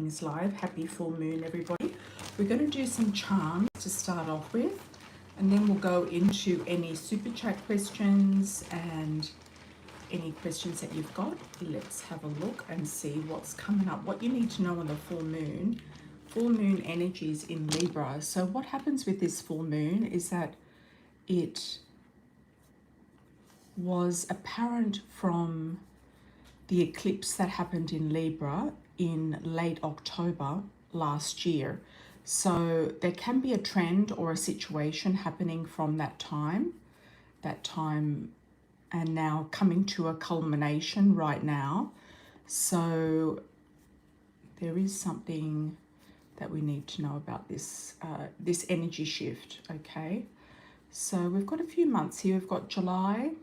Readings Live. Happy full moon, everybody. We're going to do some charms to start off with, and then we'll go into any super chat questions and any questions that you've got. Let's have a look and see what's coming up. What you need to know on the full moon energies in Libra. So what happens with this full moon is that it was apparent from the eclipse that happened in Libra in late October last year. So there can be a trend or a situation happening from that time, and now coming to a culmination right now. So there is something that we need to know about this this energy shift. Okay, so we've got a few months here. We've got July,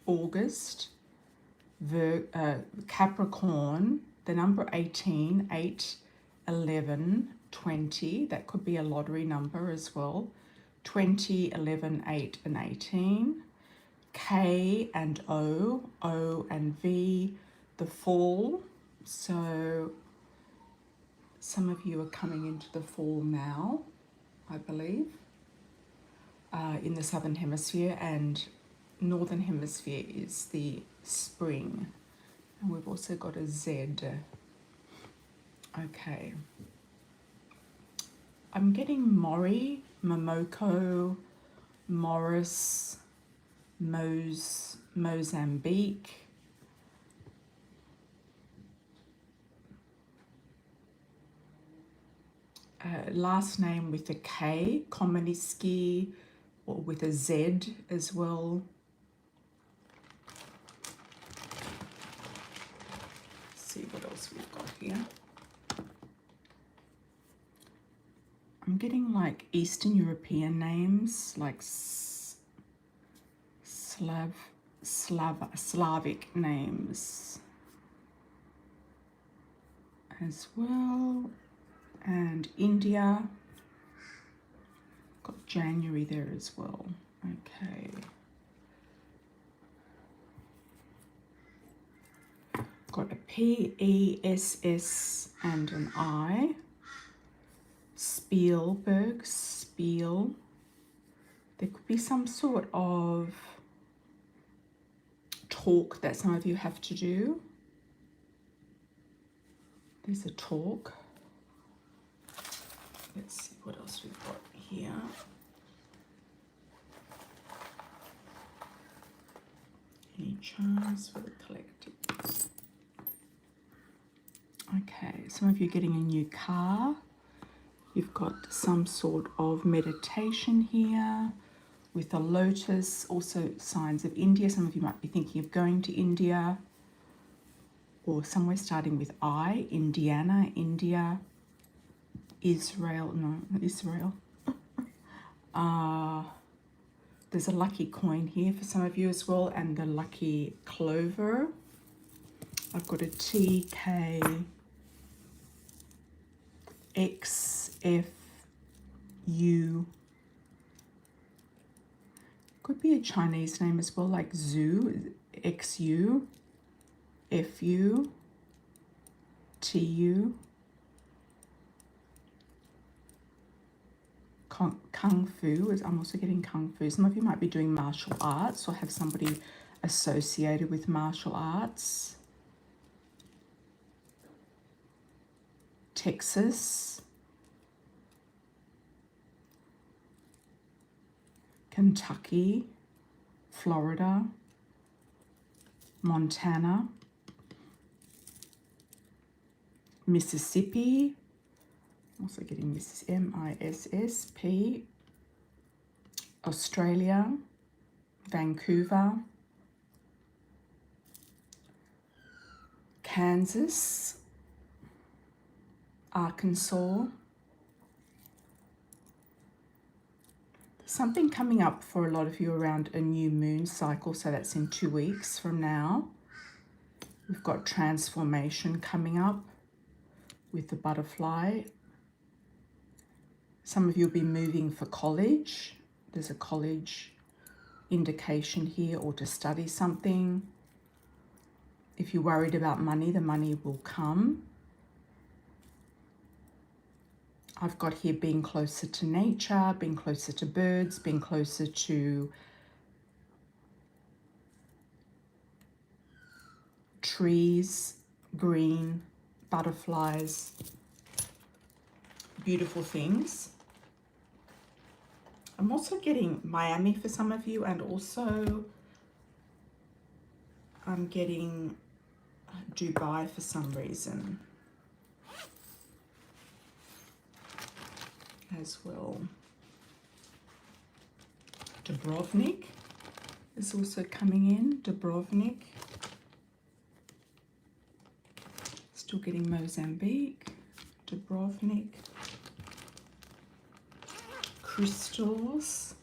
August, Capricorn, the number 18, 8, 11, 20. That could be a lottery number as well. 20, 11, 8, and 18. K and O, O and V, the fall. So some of you are coming into the fall now, I believe, in the Southern Hemisphere, and Northern Hemisphere is the spring. And we've also got a Z. Okay. I'm getting Mori, Momoko, Morris, Mozambique. Last name with a K, Komaniski, or with a Z as well. Let's see what else we've got here. I'm getting like Eastern European names, like Slavic names as well. And India, got January there as well. Okay. Got a P, E, S, S, and an I. Spielberg, Spiel. There could be some sort of talk that some of you have to do. There's a talk. Let's see what else we've got here. Any charms for the collective? Okay, some of you are getting a new car. You've got some sort of meditation here with a lotus, also signs of India. Some of you might be thinking of going to India, or somewhere starting with I, Indiana, India. Israel, no, not Israel. There's a lucky coin here for some of you as well, and the lucky clover. I've got a T, K, X, F, U. Could be a Chinese name as well, like Zhu, X, U, F, U, T, U. Kung Fu, I'm also getting Kung Fu. Some of you might be doing martial arts or have somebody associated with martial arts. Texas. Kentucky. Florida. Montana. Mississippi. Also getting Mrs. M-I-S-S-P. Australia, Vancouver, Kansas, Arkansas. There's something coming up for a lot of you around a new moon cycle, so that's in 2 weeks from now. We've got transformation coming up with the butterfly. Some of you will be moving for college. There's a college indication here, or to study something. If you're worried about money, the money will come. I've got here being closer to nature, being closer to birds, being closer to trees, green, butterflies, beautiful things. I'm also getting Miami for some of you, and also I'm getting Dubai for some reason as well. Dubrovnik is also coming in, Dubrovnik. Still getting Mozambique, Dubrovnik. Crystals.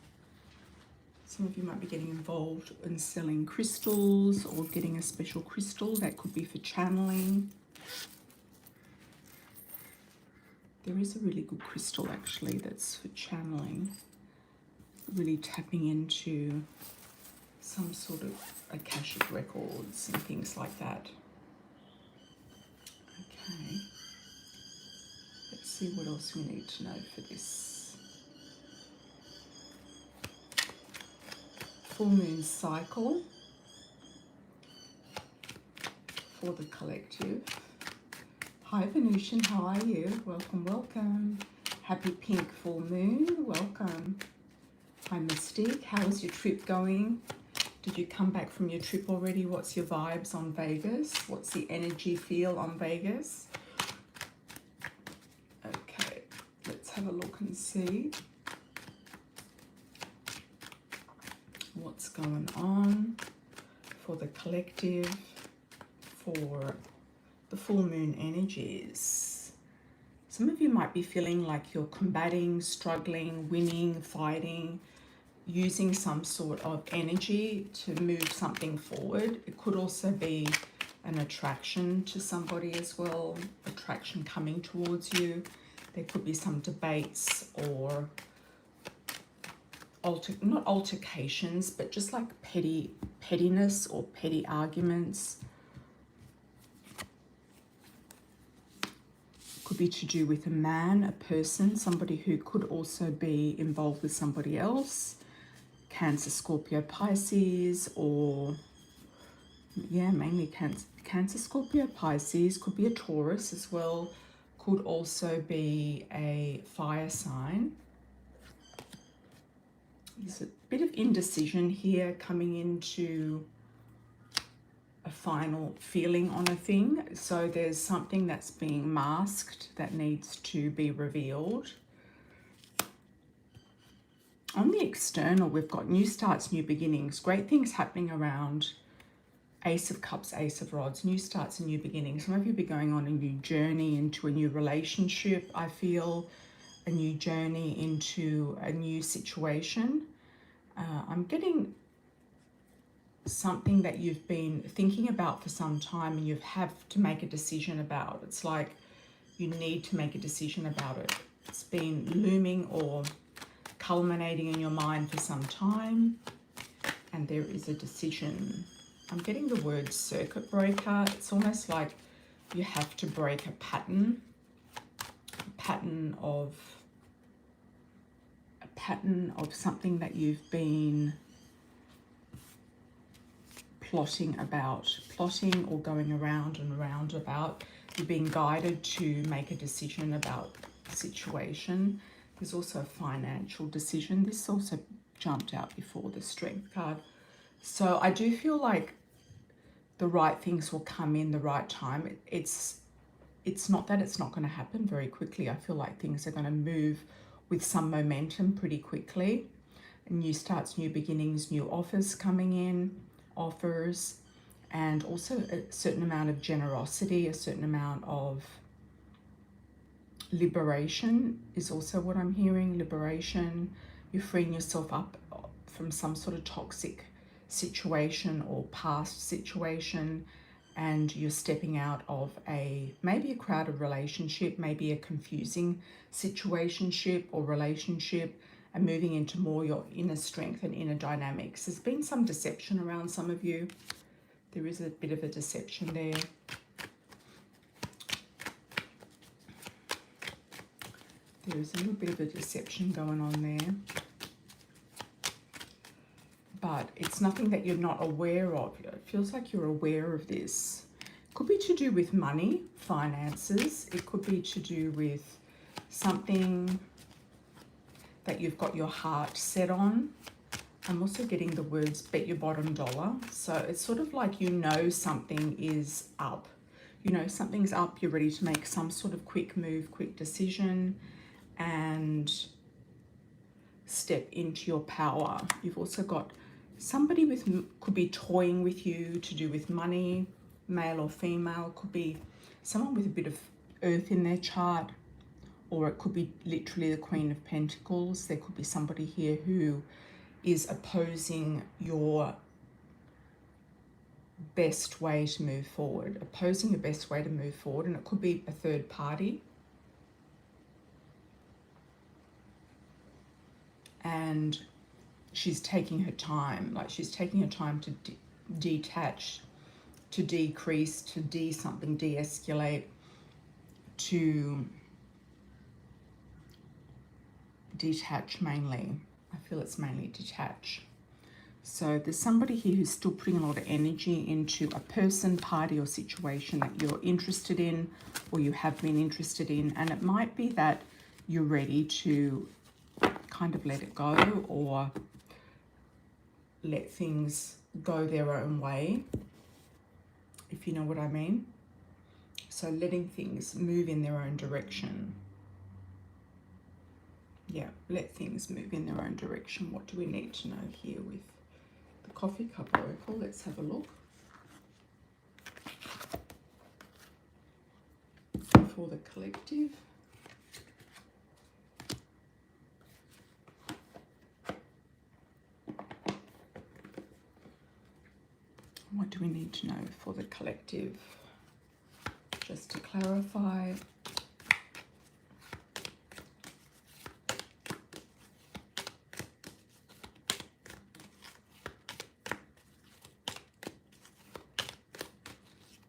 Some of you might be getting involved in selling crystals or getting a special crystal. That could be for channeling. There is a really good crystal actually that's for channeling. Really tapping into some sort of Akashic records and things like that. Okay. Let's see what else we need to know for this. Full moon cycle for the collective. Hi Venusian, how are you? Welcome, welcome. Happy pink full moon, welcome. Hi Mystique, how is your trip going? Did you come back from your trip already? What's your vibes on Vegas? What's the energy feel on Vegas? Okay, let's have a look and see what's going on for the collective, for the full moon energies. Some of you might be feeling like you're combating, struggling, winning, fighting, using some sort of energy to move something forward. It could also be an attraction to somebody as well, attraction coming towards you. There could be some debates or not altercations, but just like pettiness or petty arguments. Could be to do with a man, a person, somebody who could also be involved with somebody else. Cancer, Scorpio, Pisces, or yeah, mainly Cancer, Scorpio, Pisces. Could be a Taurus as well. Could also be a fire sign. There's a bit of indecision here coming into a final feeling on a thing. So there's something that's being masked that needs to be revealed. On the external, we've got new starts, new beginnings, great things happening around Ace of Cups, Ace of Rods, new starts and new beginnings. Some of you will be going on a new journey into a new relationship, I feel, a new journey into a new situation. I'm getting something that you've been thinking about for some time and you have to make a decision about. It's like you need to make a decision about it. It's been looming or culminating in your mind for some time, and there is a decision. I'm getting the word circuit breaker. It's almost like you have to break a pattern of something that you've been plotting or going around and around about. You're being guided to make a decision about the situation. There's also a financial decision. This also jumped out before the Strength card. So I do feel like the right things will come in the right time. It's not that it's not going to happen very quickly. I feel like things are going to move with some momentum pretty quickly. New starts, new beginnings, new offers coming in, and also a certain amount of generosity, a certain amount of liberation is also what I'm hearing. Liberation. You're freeing yourself up from some sort of toxic situation or past situation, and you're stepping out of maybe a crowded relationship, maybe a confusing situationship or relationship, and moving into more your inner strength and inner dynamics. There's been some deception around some of you. There is a bit of a deception there. There's a little bit of a deception going on there. But it's nothing that you're not aware of. It feels like you're aware of this. It could be to do with money, finances. It could be to do with something that you've got your heart set on. I'm also getting the words bet your bottom dollar. So it's sort of like you know something is up. You know something's up, you're ready to make some sort of quick move, quick decision, and step into your power. You've also got somebody with, could be toying with you to do with money, male or female. Could be someone with a bit of earth in their chart, or it could be literally the Queen of Pentacles. There could be somebody here who is opposing your best way to move forward, opposing your best way to move forward, and it could be a third party. And she's taking her time, like she's taking her time to detach, to decrease, to de-escalate, to detach mainly. I feel it's mainly detach. So there's somebody here who's still putting a lot of energy into a person, party, or situation that you're interested in, or you have been interested in. And it might be that you're ready to kind of let it go, or let things go their own way, if you know what I mean. So letting things move in their own direction. Yeah, let things move in their own direction. What do we need to know here with the Coffee Cup Oracle? Let's have a look. For the collective. What do we need to know for the collective? Just to clarify.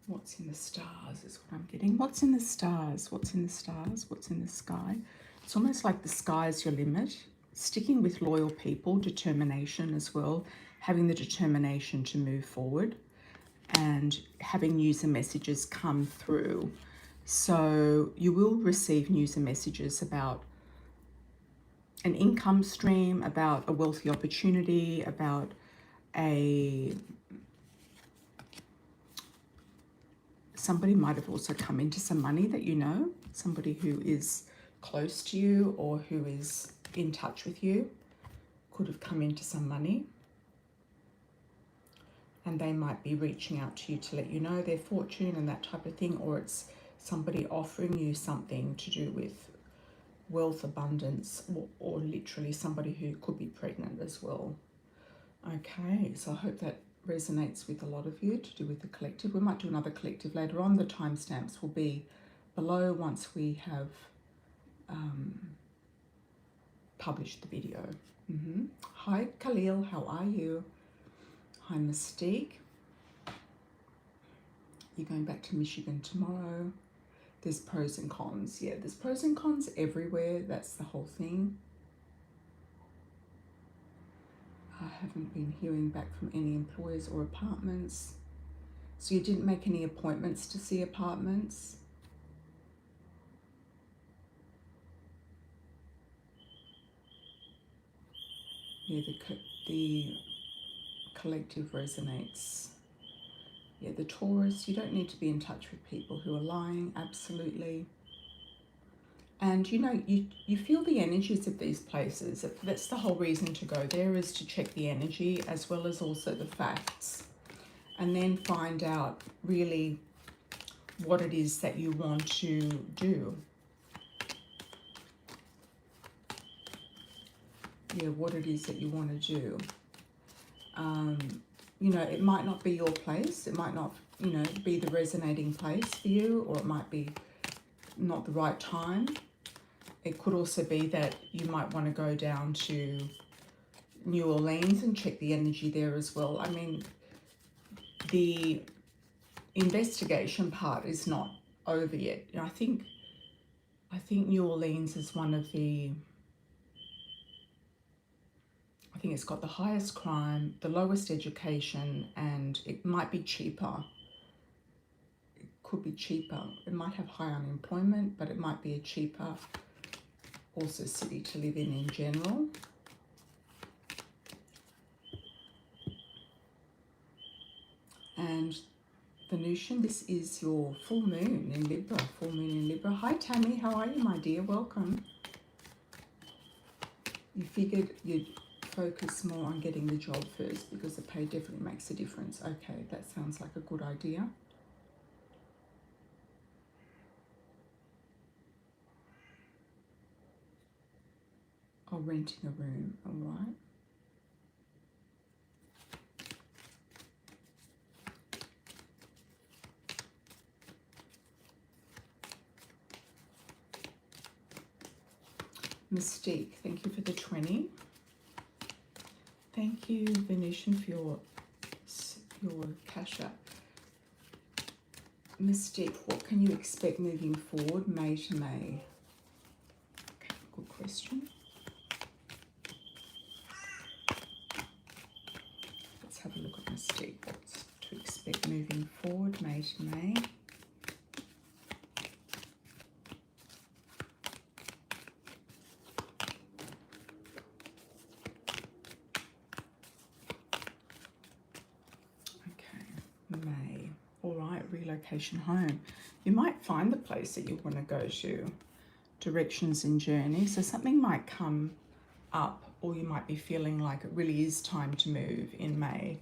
What's in the stars is what I'm getting. What's in the stars? What's in the stars? What's in the sky? It's almost like the sky is your limit. Sticking with loyal people, determination as well. Having the determination to move forward, and having news and messages come through. So you will receive news and messages about an income stream, about a wealthy opportunity, about somebody might have also come into some money that you know, somebody who is close to you or who is in touch with you could have come into some money. And they might be reaching out to you to let you know their fortune and that type of thing, or it's somebody offering you something to do with wealth, abundance, or literally somebody who could be pregnant as well. Okay, so I hope that resonates with a lot of you to do with the collective. We might do another collective later on. The timestamps will be below once we have published the video. Hi Khalil, how are you? Hi Mystique. You're going back to Michigan tomorrow. There's pros and cons. Yeah, there's pros and cons everywhere. That's the whole thing. I haven't been hearing back from any employers or apartments. So you didn't make any appointments to see apartments? Yeah, the collective resonates. Yeah, the Taurus, you don't need to be in touch with people who are lying, absolutely. And you know, you feel the energies of these places. That's the whole reason to go there, is to check the energy as well as also the facts. And then find out really what it is that you want to do. Yeah, what it is that you want to do. You know, it might not be your place. It might not, you know, be the resonating place for you, or it might be not the right time. It could also be that you might want to go down to New Orleans and check the energy there as well. I mean, the investigation part is not over yet. I think I think New Orleans is one of the, I think it's got the highest crime, the lowest education, and it might be cheaper. It could be cheaper. It might have high unemployment, but it might be a cheaper also city to live in general. And Venusian, this is your full moon in Libra, full moon in Libra. Hi Tammy, how are you, my dear? Welcome. You figured you'd focus more on getting the job first because the pay definitely makes a difference. Okay, that sounds like a good idea. Or renting a room, all right. Mystique, thank you for the 20. Thank you, Venetian, for your cash app. Mystique, what can you expect moving forward, May to May? Okay, good question. Let's have a look at Mystique. What's to expect moving forward, May to May? May. All right, relocation home. You might find the place that you want to go to. Directions and journey. So something might come up, or you might be feeling like it really is time to move in May,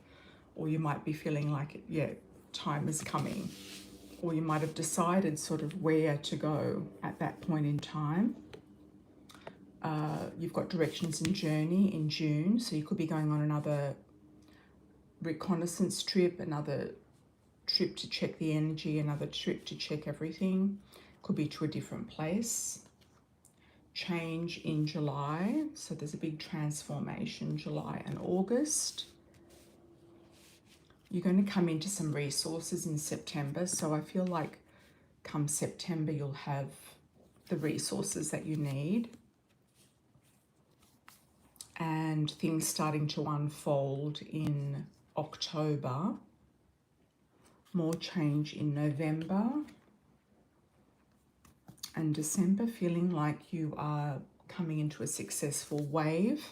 or you might be feeling like, yeah, time is coming, or you might have decided sort of where to go at that point in time. You've got directions and journey in June, so you could be going on another reconnaissance trip, another trip to check the energy, another trip to check everything. Could be to a different place. Change in July, so there's a big transformation July and August. You're going to come into some resources in September, so I feel like come September you'll have the resources that you need. And things starting to unfold in October. More change in November and December, feeling like you are coming into a successful wave,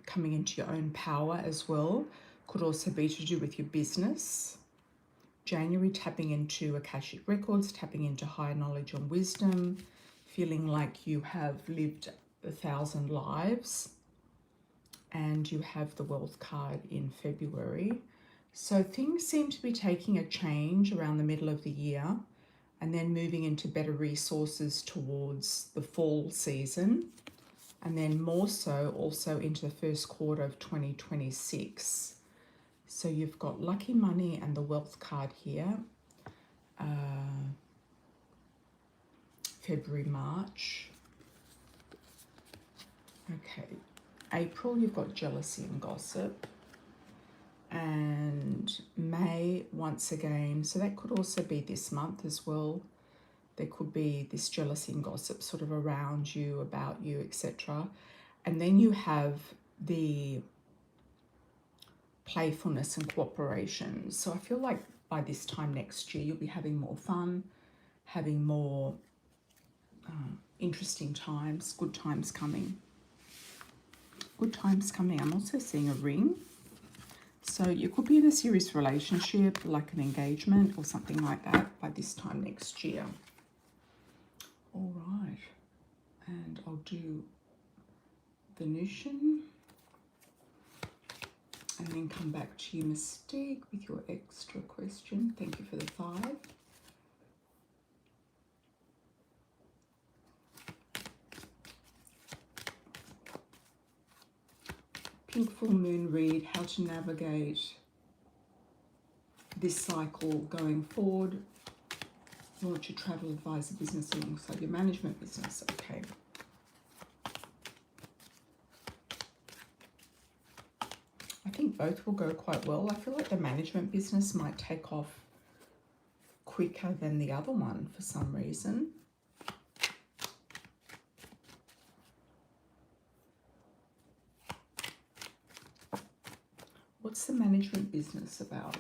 coming into your own power as well. Could also be to do with your business. January, tapping into Akashic records, tapping into higher knowledge and wisdom, feeling like you have lived 1,000 lives. And you have the wealth card in February. So things seem to be taking a change around the middle of the year and then moving into better resources towards the fall season, and then more so also into the first quarter of 2026. So you've got lucky money and the wealth card here. February, March. Okay. April, you've got jealousy and gossip. And May, once again, so that could also be this month as well. There could be this jealousy and gossip sort of around you, about you, etc. And then you have the playfulness and cooperation. So I feel like by this time next year, you'll be having more fun, having more interesting times, good times coming. Good times coming. I'm also seeing a ring. So you could be in a serious relationship, like an engagement or something like that by this time next year. All right. And I'll do Venusian. And then come back to you, Mystique, with your extra question. Thank you for the 5. Pink full moon read, how to navigate this cycle going forward. Launch your travel advisor business alongside your management business. Okay. I think both will go quite well. I feel like the management business might take off quicker than the other one for some reason. What's the management business about?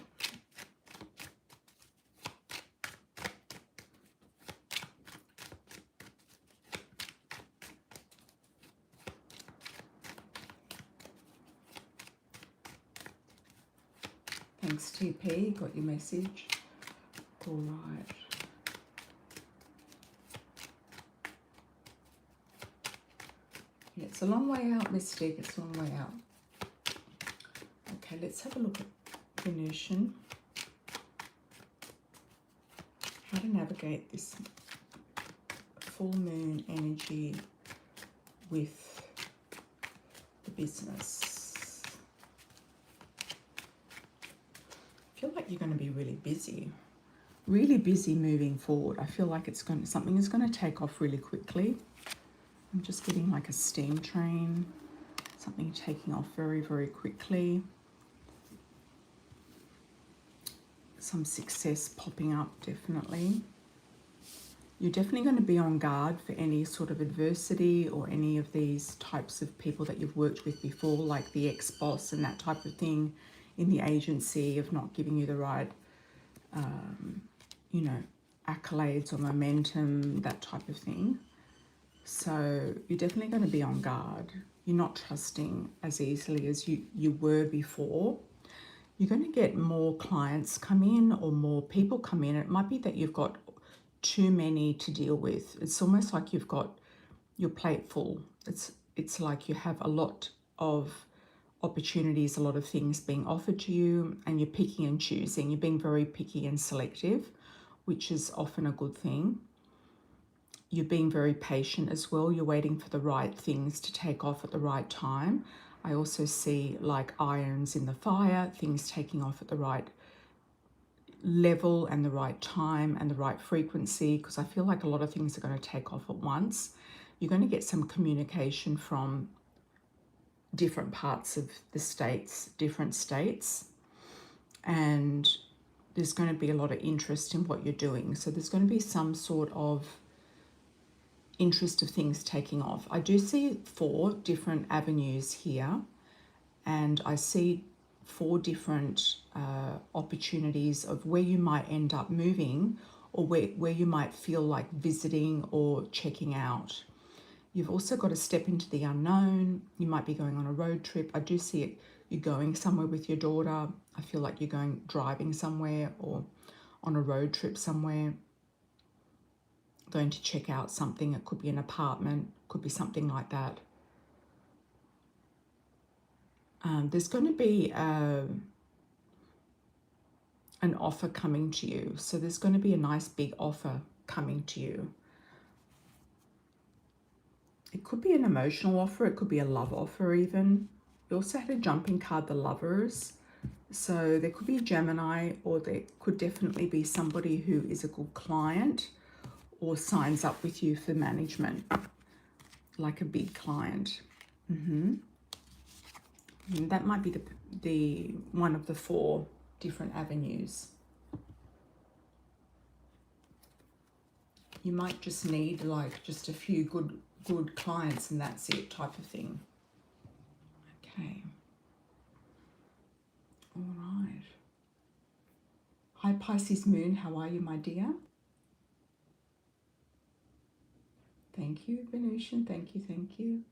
Thanks, TP. Got your message. All right. Yeah, it's a long way out, Mystique. It's a long way out. Okay, let's have a look at Venusian. How to navigate this full moon energy with the business. I feel like you're going to be really busy moving forward. I feel like something is going to take off really quickly. I'm just getting like a steam train, something taking off very, very quickly. Some success popping up, definitely. You're definitely going to be on guard for any sort of adversity or any of these types of people that you've worked with before, like the ex-boss and that type of thing in the agency of not giving you the right, you know, accolades or momentum, that type of thing. So you're definitely going to be on guard. You're not trusting as easily as you were before. You're going to get more clients come in or more people come in. It might be that you've got too many to deal with. It's almost like you've got your plate full. It's like you have a lot of opportunities, a lot of things being offered to you, and you're picking and choosing. You're being very picky and selective, which is often a good thing. You're being very patient as well. You're waiting for the right things to take off at the right time. I also see like irons in the fire, things taking off at the right level and the right time and the right frequency, because I feel like a lot of things are going to take off at once. You're going to get some communication from different parts of the states, different states, and there's going to be a lot of interest in what you're doing. So there's going to be some sort of interest of things taking off. I do see 4 different avenues here, and I see 4 different opportunities of where you might end up moving, or where you might feel like visiting or checking out. You've also got to step into the unknown. You might be going on a road trip. I do see it. You're going somewhere with your daughter. I feel like you're going driving somewhere or on a road trip somewhere, going to check out something. It could be an apartment, could be something like that. There's going to be an offer coming to you. So there's going to be a nice big offer coming to you. It could be an emotional offer. It could be a love offer even. You also had a jumping card, the Lovers. So there could be a Gemini, or there could definitely be somebody who is a good client or signs up with you for management, like a big client. And that might be the one of the 4 different avenues. You might just need like just a few good clients and that's it, type of thing. Okay. All right. Hi Pisces Moon, how are you, my dear? Thank you, Venusian. Thank you, thank you.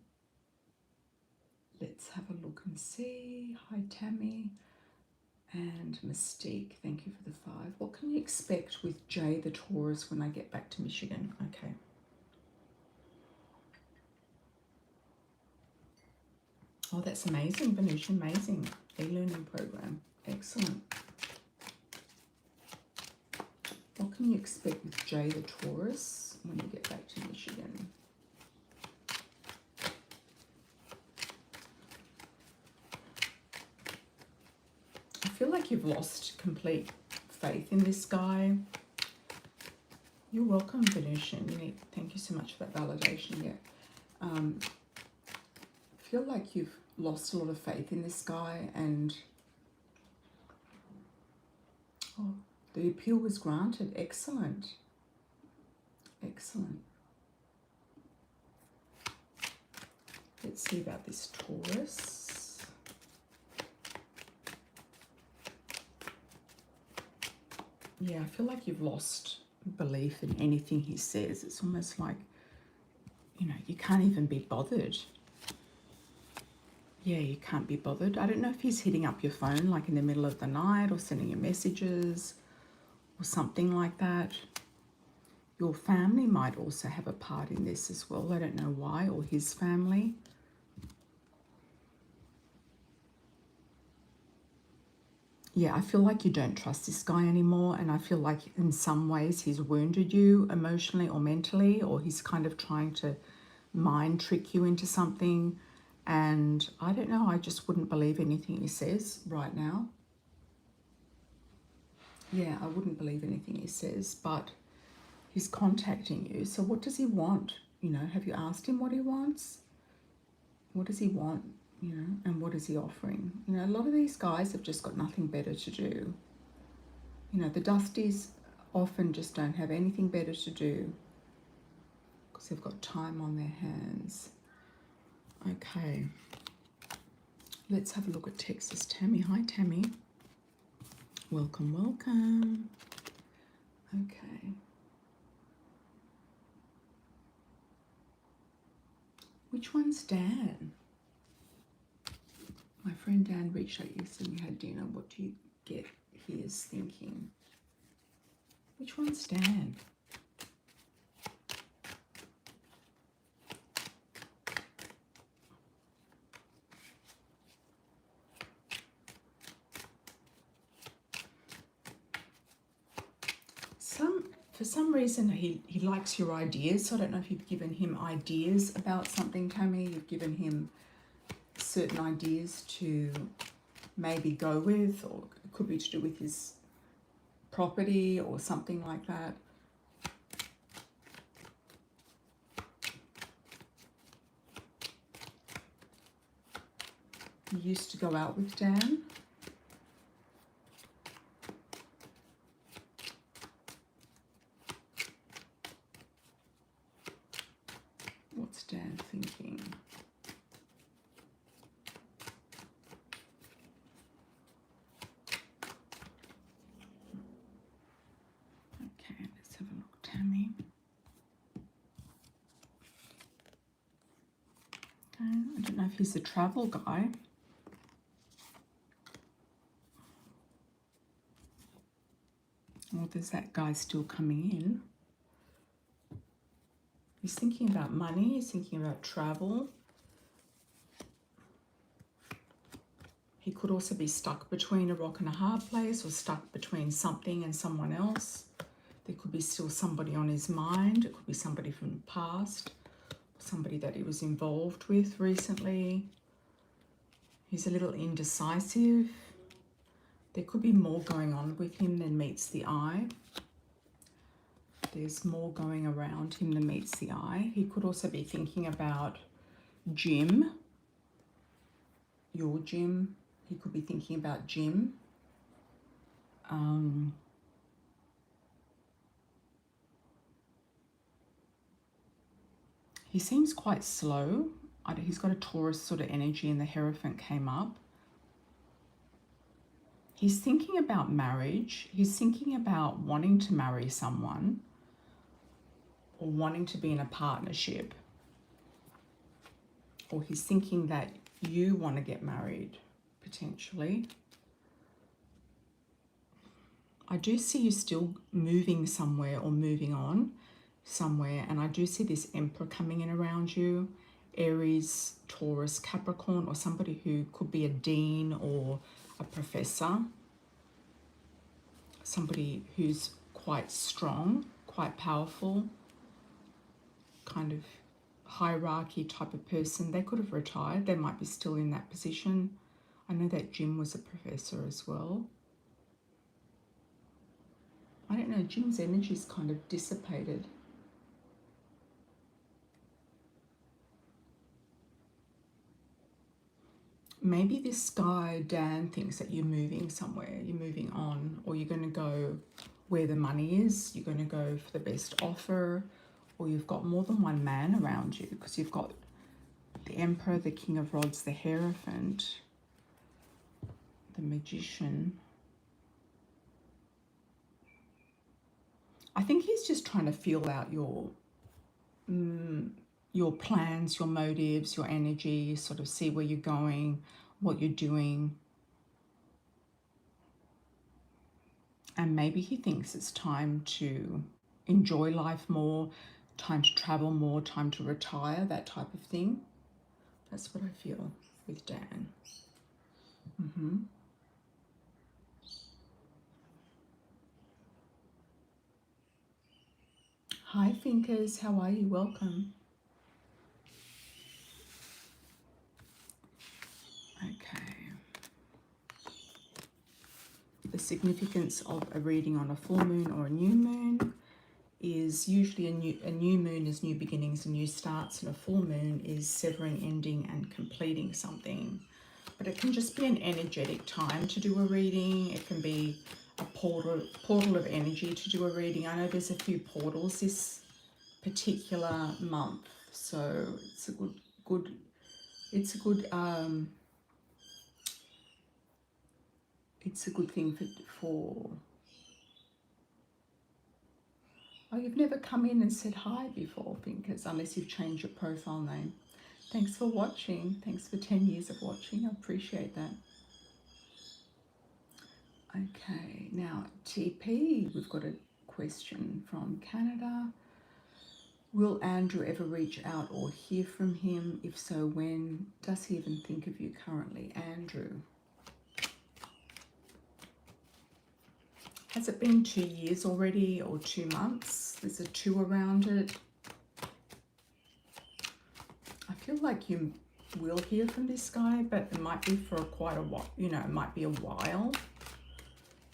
Let's have a look and see. Hi, Tammy. And Mystique, thank you for the 5. What can you expect with Jay the Taurus when I get back to Michigan? Okay. Oh, that's amazing, Venusian. Amazing. E-learning program. Excellent. What can you expect with Jay the Taurus when you get back to Michigan? I feel like you've lost complete faith in this guy. You're welcome, Venusian. Thank you so much for that validation. Yeah. I feel like you've lost a lot of faith in this guy, and The appeal was granted. Excellent. Excellent. Let's see about this Taurus. Yeah, I feel like you've lost belief in anything he says. It's almost like, you know, you can't even be bothered. Yeah, you can't be bothered. I don't know if he's hitting up your phone like in the middle of the night or sending you messages or something like that. Your family might also have a part in this as well. I don't know why, or his family. Yeah, I feel like you don't trust this guy anymore, and I feel like in some ways he's wounded you emotionally or mentally, or he's kind of trying to mind trick you into something. And I don't know, I just wouldn't believe anything he says right now. Yeah, I wouldn't believe anything he says, but he's contacting you. So what does he want? You know, have you asked him what he wants? What does he want? You know, and what is he offering? You know, a lot of these guys have just got nothing better to do. You know, the Dusties often just don't have anything better to do because they've got time on their hands. Okay. Let's have a look at Texas Tammy. Hi, Tammy. Welcome, welcome. Okay. Which one's Dan? My friend Dan reached out yesterday. We had dinner. What do you get he is thinking? Which one's Dan? For some reason, he likes your ideas. So I don't know if you've given him ideas about something, Tammy. You've given him certain ideas to maybe go with, or it could be to do with his property or something like that. You used to go out with Dan. What's Dan thinking? Okay, let's have a look, Tammy. Okay, I don't know if he's a travel guy. Or there's that guy still coming in. He's thinking about money, he's thinking about travel. He could also be stuck between a rock and a hard place, or stuck between something and someone else. There could be still somebody on his mind. It could be somebody from the past, somebody that he was involved with recently. He's a little indecisive. There could be more going on with him than meets the eye. There's more going around him than meets the eye. He could also be thinking about Jim, your Jim. He could be thinking about Jim. He seems quite slow. He's got a Taurus sort of energy, and the Hierophant came up. He's thinking about marriage. He's thinking about wanting to marry someone, or wanting to be in a partnership. Or he's thinking that you want to get married, potentially. I do see you still moving somewhere or moving on somewhere, and I do see this Emperor coming in around you. Aries, Taurus, Capricorn, or somebody who could be a dean or a professor. Somebody who's quite strong, quite powerful, kind of hierarchy type of person. They could have retired. They might be still in that position. I know that Jim was a professor as well. I don't know, Jim's energy's kind of dissipated. maybe this guy, Dan, thinks that you're moving somewhere, you're moving on, or you're going to go where the money is, you're going to go for the best offer, or you've got more than one man around you, because you've got the Emperor, the King of Rods, the Hierophant, the Magician. I think he's just trying to feel out your plans, your motives, your energy, sort of see where you're going, what you're doing. And maybe he thinks it's time to enjoy life more, time to travel more, time to retire, that type of thing. That's what I feel with Dan. Hi, Finkers. How are you? Welcome. Okay. The significance of a reading on a full moon or a new moon is usually a new moon is new beginnings and new starts, and a full moon is severing, ending, and completing something. But it can just be an energetic time to do a reading. It can be a portal of energy to do a reading. I know there's a few portals this particular month, so it's a good thing for. Oh, you've never come in and said hi before, Pinkers, unless you've changed your profile name. Thanks for watching. Thanks for 10 years of watching. I appreciate that. Okay, now TP, we've got a question from Canada. Will Andrew ever reach out or hear from him? If so, when? Does he even think of you currently? Andrew. Has it been 2 years already, or 2 months? There's a 2 around it. I feel like you will hear from this guy, but it might be for quite a while. You know, it might be a while.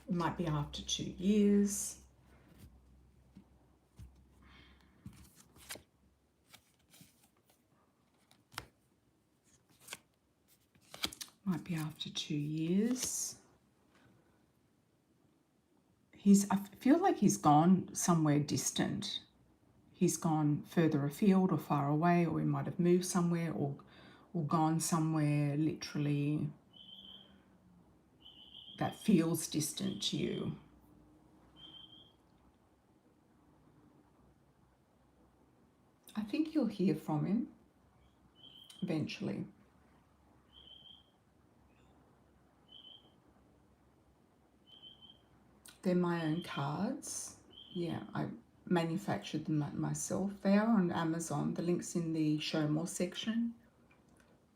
It might be after 2 years. Might be after 2 years. I feel like he's gone somewhere distant. He's gone further afield or far away, or he might have moved somewhere, or gone somewhere literally that feels distant to you. I think you'll hear from him eventually. They're my own cards. Yeah, I manufactured them myself. They are on Amazon. The link's in the show more section.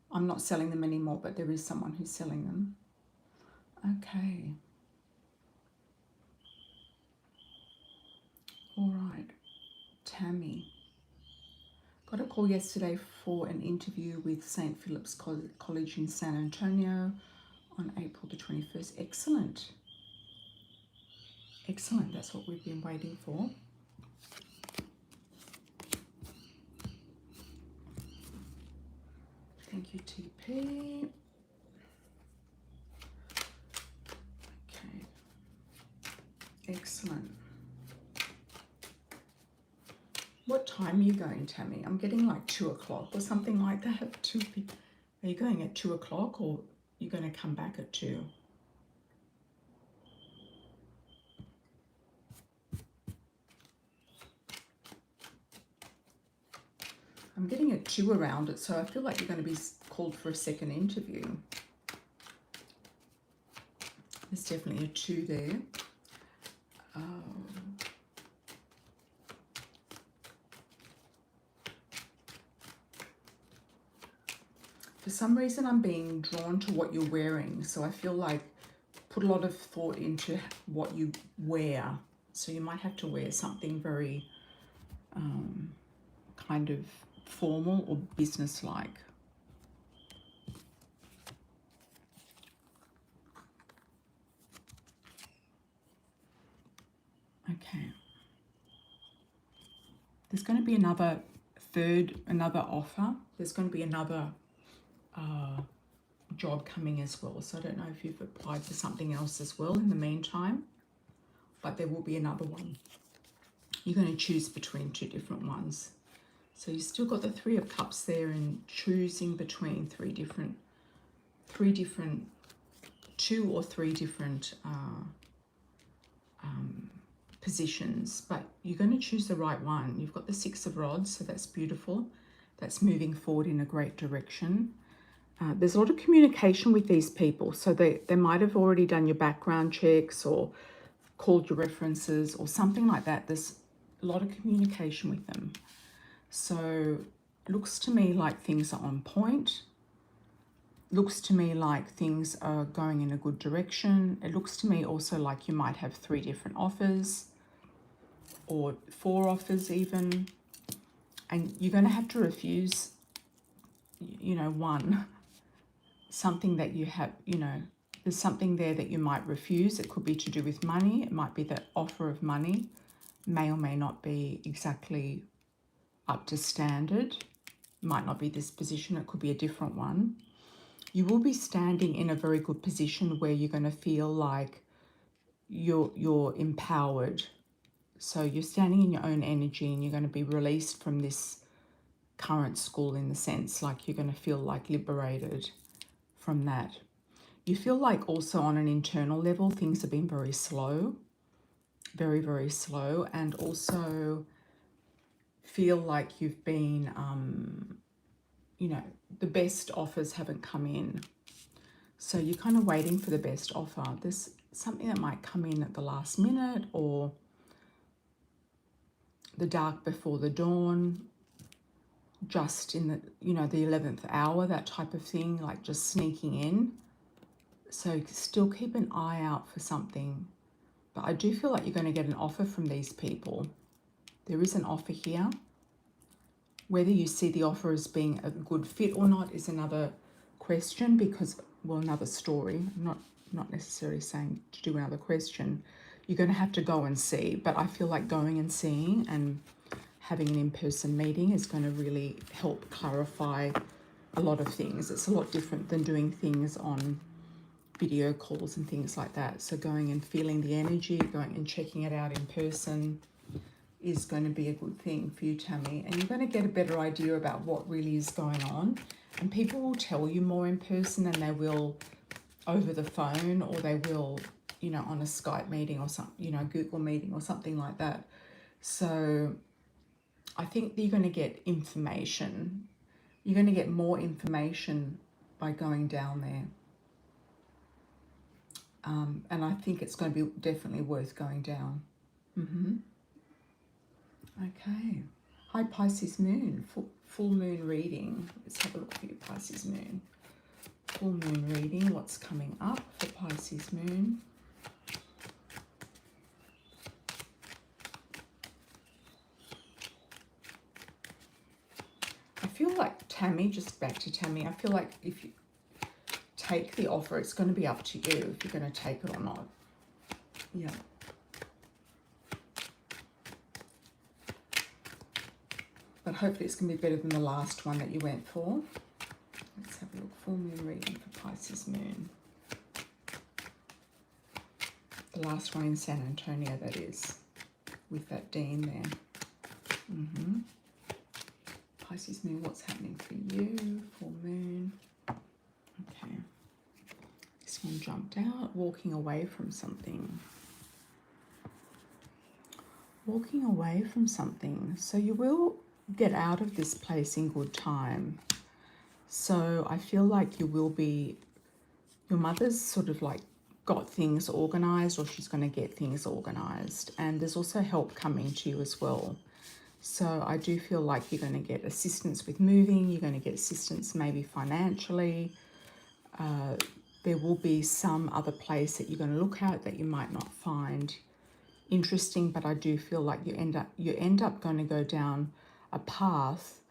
I'm not selling them anymore, but there is someone who's selling them. Okay. All right. Tammy. Got a call yesterday for an interview with St. Philip's College in San Antonio on April the 21st. Excellent. Excellent. That's what we've been waiting for. Thank you, TP. Okay. Excellent. What time are you going, Tammy? I'm getting like 2 o'clock or something like that. 2 p.m. Are you going at 2 o'clock, or you're going to come back at 2? I'm getting a 2 around it, so I feel like you're going to be called for a second interview. There's definitely a 2 there. For some reason, I'm being drawn to what you're wearing, so I feel like put a lot of thought into what you wear. So you might have to wear something very kind of formal or business-like. Okay. There's going to be another offer. There's going to be another job coming as well. So I don't know if you've applied for something else as well in the meantime, but there will be another one. You're going to choose between two different ones. So you've still got the Three of Cups there and choosing between two or three different positions, but you're going to choose the right one. You've got the Six of Rods, so that's beautiful. That's moving forward in a great direction. There's a lot of communication with these people, so they might have already done your background checks or called your references or something like that. There's a lot of communication with them. So looks to me like things are on point. Looks to me like things are going in a good direction. It looks to me also like you might have 3 different offers or 4 offers even. And you're going to have to refuse, one. Something that you have, there's something there that you might refuse. It could be to do with money. It might be the offer of money may or may not be exactly up to standard. It might not be this position. It could be a different one. You will be standing in a very good position where you're going to feel like you're empowered. So you're standing in your own energy and you're going to be released from this current school in the sense like you're going to feel like liberated from that. You feel like also on an internal level things have been very slow, very, very slow, and also feel like you've been, the best offers haven't come in. So you're kind of waiting for the best offer. There's something that might come in at the last minute or the dark before the dawn, just in the, the 11th hour, that type of thing, like just sneaking in. So still keep an eye out for something. But I do feel like you're going to get an offer from these people. There is an offer here. Whether you see the offer as being a good fit or not is another question because, well, another story. I'm not necessarily saying to do another question. You're going to have to go and see. But I feel like going and seeing and having an in-person meeting is going to really help clarify a lot of things. It's a lot different than doing things on video calls and things like that. So going and feeling the energy, going and checking it out in person is going to be a good thing for you, Tammy. And you're going to get a better idea about what really is going on. And people will tell you more in person than they will over the phone, or they will, on a Skype meeting or something, Google meeting or something like that. So I think that you're going to get information. You're going to get more information by going down there. And I think it's going to be definitely worth going down. Okay. Hi, Pisces Moon. Full moon reading. Let's have a look for your Pisces Moon. Full moon reading. What's coming up for Pisces Moon? I feel like Tammy, just back to Tammy, I feel like if you take the offer, it's going to be up to you if you're going to take it or not. Yeah. But hopefully it's going to be better than the last one that you went for. Let's have a look. Full moon reading for Pisces Moon. The last one in San Antonio, that is, with that Dean there. Pisces Moon, what's happening for you? Full moon. Okay. This one jumped out. Walking away from something. Walking away from something. So you will get out of this place in good time. So I feel like you will be, your mother's sort of like got things organized, or she's going to get things organized. And there's also help coming to you as well. So I do feel like you're going to get assistance with moving. You're going to get assistance maybe financially. There will be some other place that you're going to look at that you might not find interesting, but I do feel like you end up going to go down a path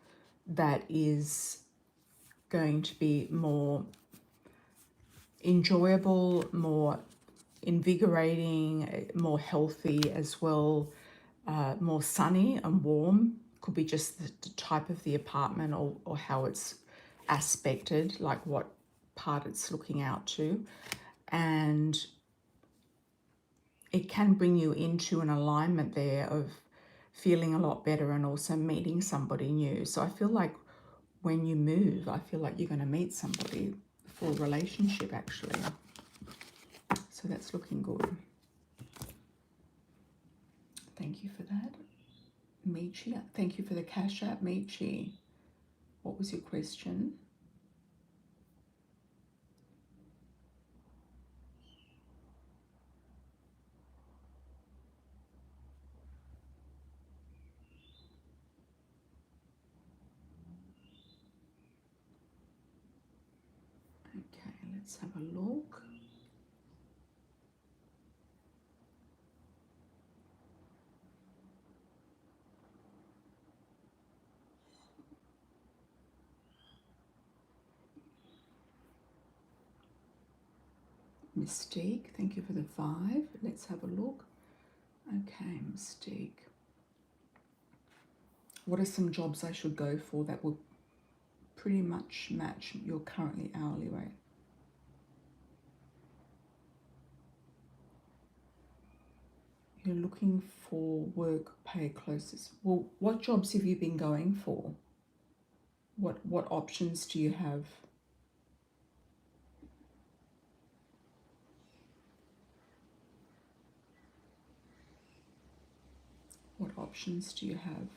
that is going to be more enjoyable, more invigorating, more healthy as well, more sunny and warm. Could be just the type of the apartment or how it's aspected, like what part it's looking out to, and it can bring you into an alignment there of feeling a lot better and also meeting somebody new. So I feel like when you move, I feel like you're going to meet somebody for a relationship actually. So that's looking good. Thank you for that. Michi, thank you for the cash app. Michi, what was your question? Okay, let's have a look. Mystique, thank you for the 5. Let's have a look. Okay, Mystique. What are some jobs I should go for that will pretty much match your currently hourly rate? You're looking for work pay closest. Well, what jobs have you been going for? What options do you have? What options do you have?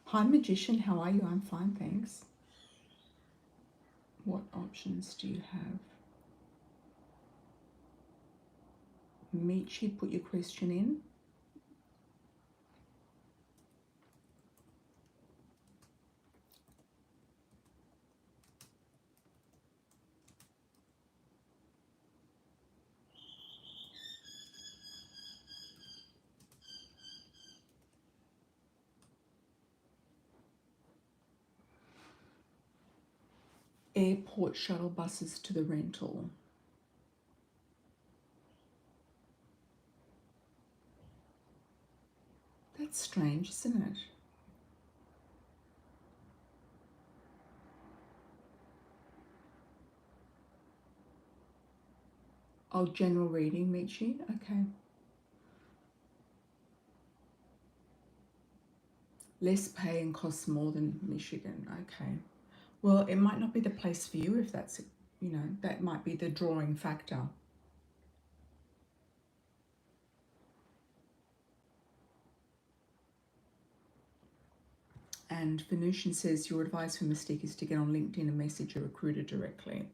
Hi, Magician, how are you? I'm fine, thanks. What options do you have? Michi, put your question in. Airport shuttle buses to the rental. That's strange, isn't it? Oh, general reading, Michi. Okay. Less pay and costs more than Michigan. Okay. Well, it might not be the place for you if that's, you know, that might be the drawing factor. And Venusian says your advice for Mystique is to get on LinkedIn and message a recruiter directly.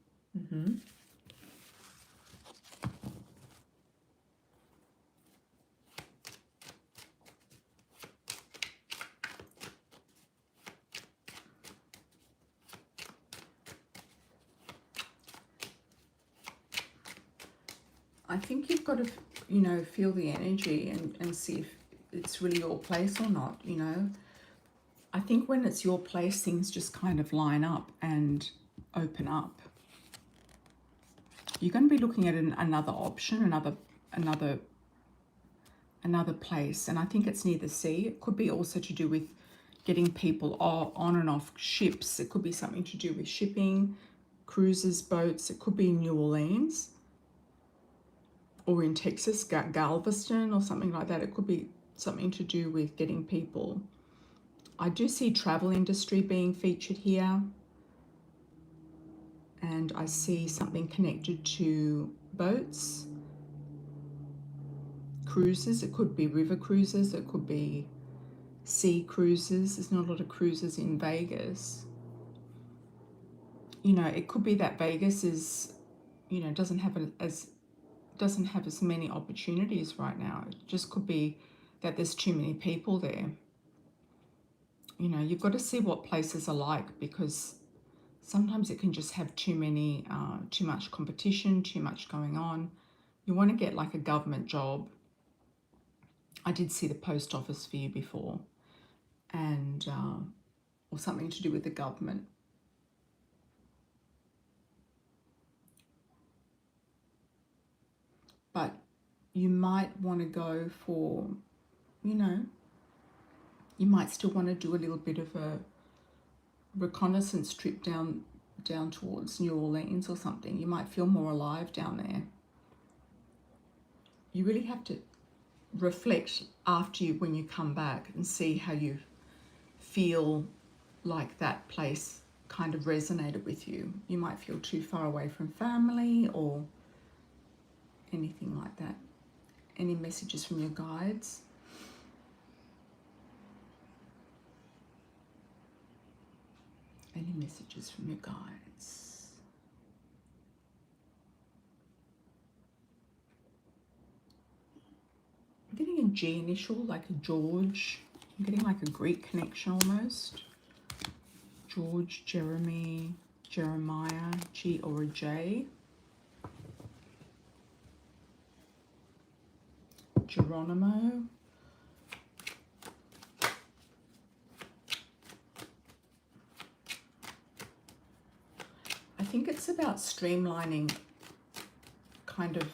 I think you've got to, you know, feel the energy and see if it's really your place or not, you know. I think when it's your place, things just kind of line up and open up. You're going to be looking at another option, another place, and I think it's near the sea. It could be also to do with getting people on and off ships. It could be something to do with shipping, cruises, boats. It could be in New Orleans or in Texas, Galveston or something like that. It could be something to do with getting people. I do see travel industry being featured here. And I see something connected to boats, cruises. It could be river cruises. It could be sea cruises. There's not a lot of cruises in Vegas. You know, it could be that Vegas is, you know, doesn't have as many opportunities right now. It just could be that there's too many people there. You know, you've got to see what places are like, because sometimes it can just have too much competition, too much going on. You want to get like a government job. I did see the post office for you before, and or something to do with the government. But you might want to go for, you know, you might still want to do a little bit of a reconnaissance trip down down towards New Orleans or something. You might feel more alive down there. You really have to reflect after you, when you come back, and see how you feel like that place kind of resonated with you. You might feel too far away from family or anything like that. Any messages from your guides? Any messages from your guides? I'm getting a G initial, like a George. I'm getting like a Greek connection almost. George, Jeremy, Jeremiah, G or a J. Geronimo. I think it's about streamlining kind of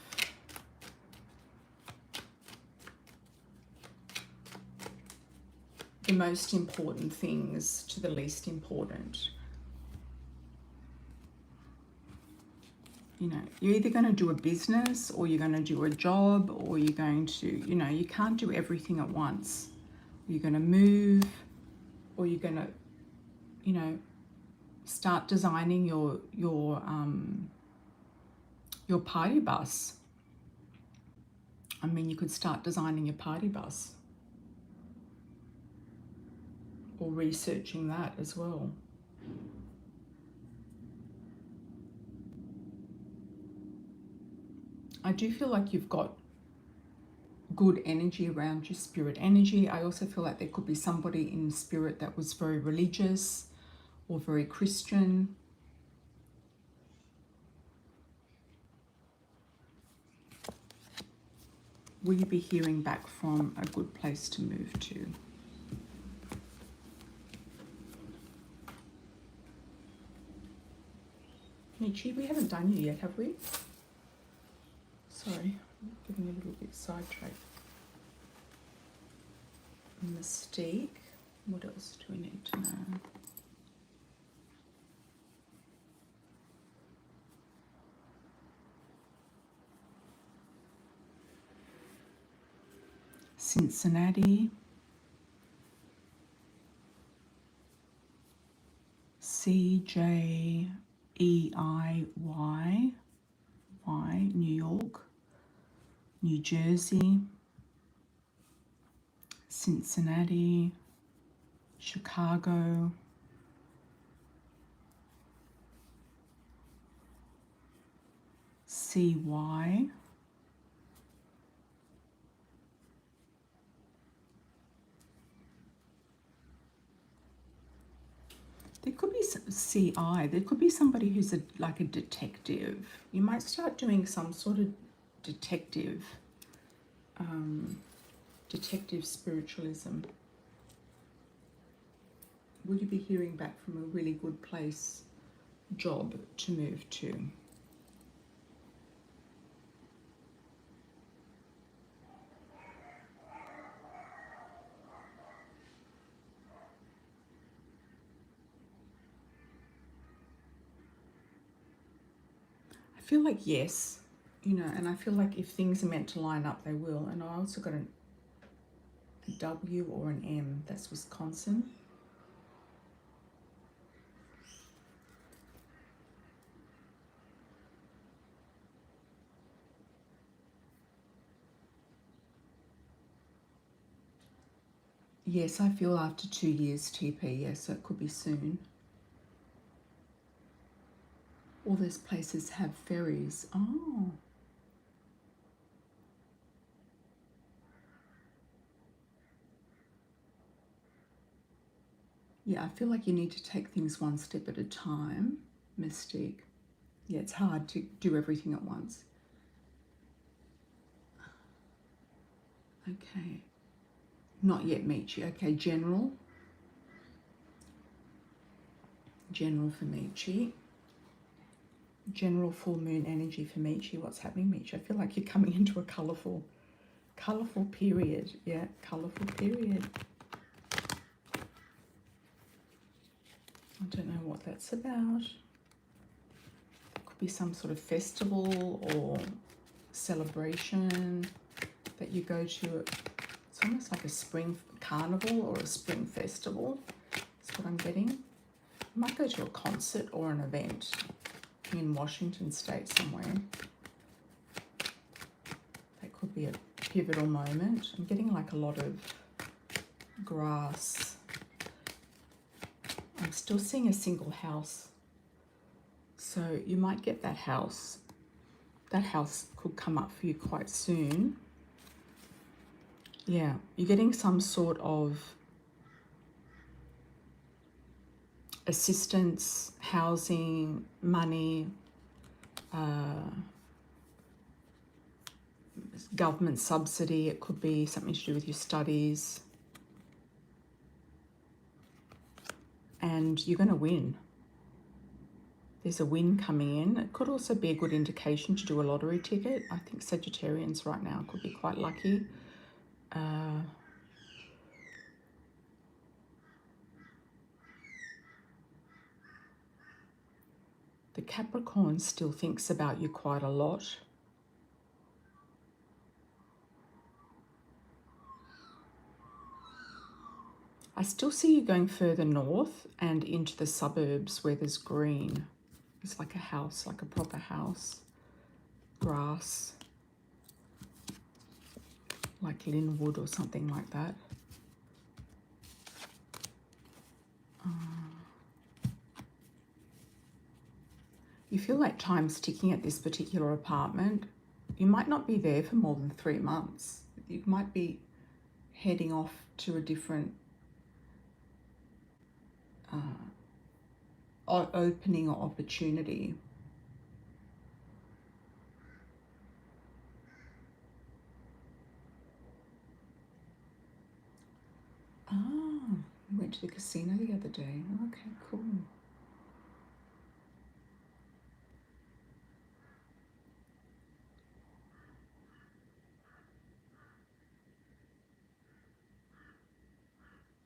the most important things to the least important. You know, you're either going to do a business or you're going to do a job, or you're going to, you know, you can't do everything at once. You're going to move, or you're going to, you know, start designing your party bus. I mean, you could start designing your party bus or researching that as well. I do feel like you've got good energy around you, spirit energy. I also feel like there could be somebody in spirit that was very religious or very Christian. Will you be hearing back from a good place to move to? Michi, we haven't done you yet, have we? Sorry, I'm getting a little bit sidetracked. Mystique. What else do we need to know? Cincinnati. CJEIY. New York. New Jersey. Cincinnati. Chicago. CY. There could be some CI. There could be somebody who's like a detective. You might start doing some sort of detective spiritualism. Will you be hearing back from a really good place, job to move to? I feel like yes, you know, and I feel like if things are meant to line up, they will. And I also got a W or an M. That's Wisconsin. Yes, I feel after 2 years TP, yes, so it could be soon. All those places have ferries. Oh. Yeah, I feel like you need to take things one step at a time, Mystique. Yeah, it's hard to do everything at once. Okay. Not yet, Michi. Okay, general. General for Michi. General full moon energy for Michi. What's happening, Michi? I feel like you're coming into a colourful period. Yeah, colourful period. I don't know what that's about. Could be some sort of festival or celebration that you go to. It's almost like a spring carnival or a spring festival. That's what I'm getting. You might go to a concert or an event in Washington State somewhere. That could be a pivotal moment. I'm getting like a lot of grass. I'm still seeing a single house. So you might get that house. That house could come up for you quite soon. Yeah, you're getting some sort of assistance, housing, money, government subsidy. It could be something to do with your studies. And you're going to win. There's a win coming in. It could also be a good indication to do a lottery ticket. I think Sagittarians right now could be quite lucky. The Capricorn still thinks about you quite a lot. I still see you going further north and into the suburbs where there's green. It's like a house, like a proper house. Grass. Like Linwood or something like that. You feel like time's ticking at this particular apartment. You might not be there for more than 3 months. You might be heading off to a different opening or opportunity. We went to the casino the other day. Okay, cool.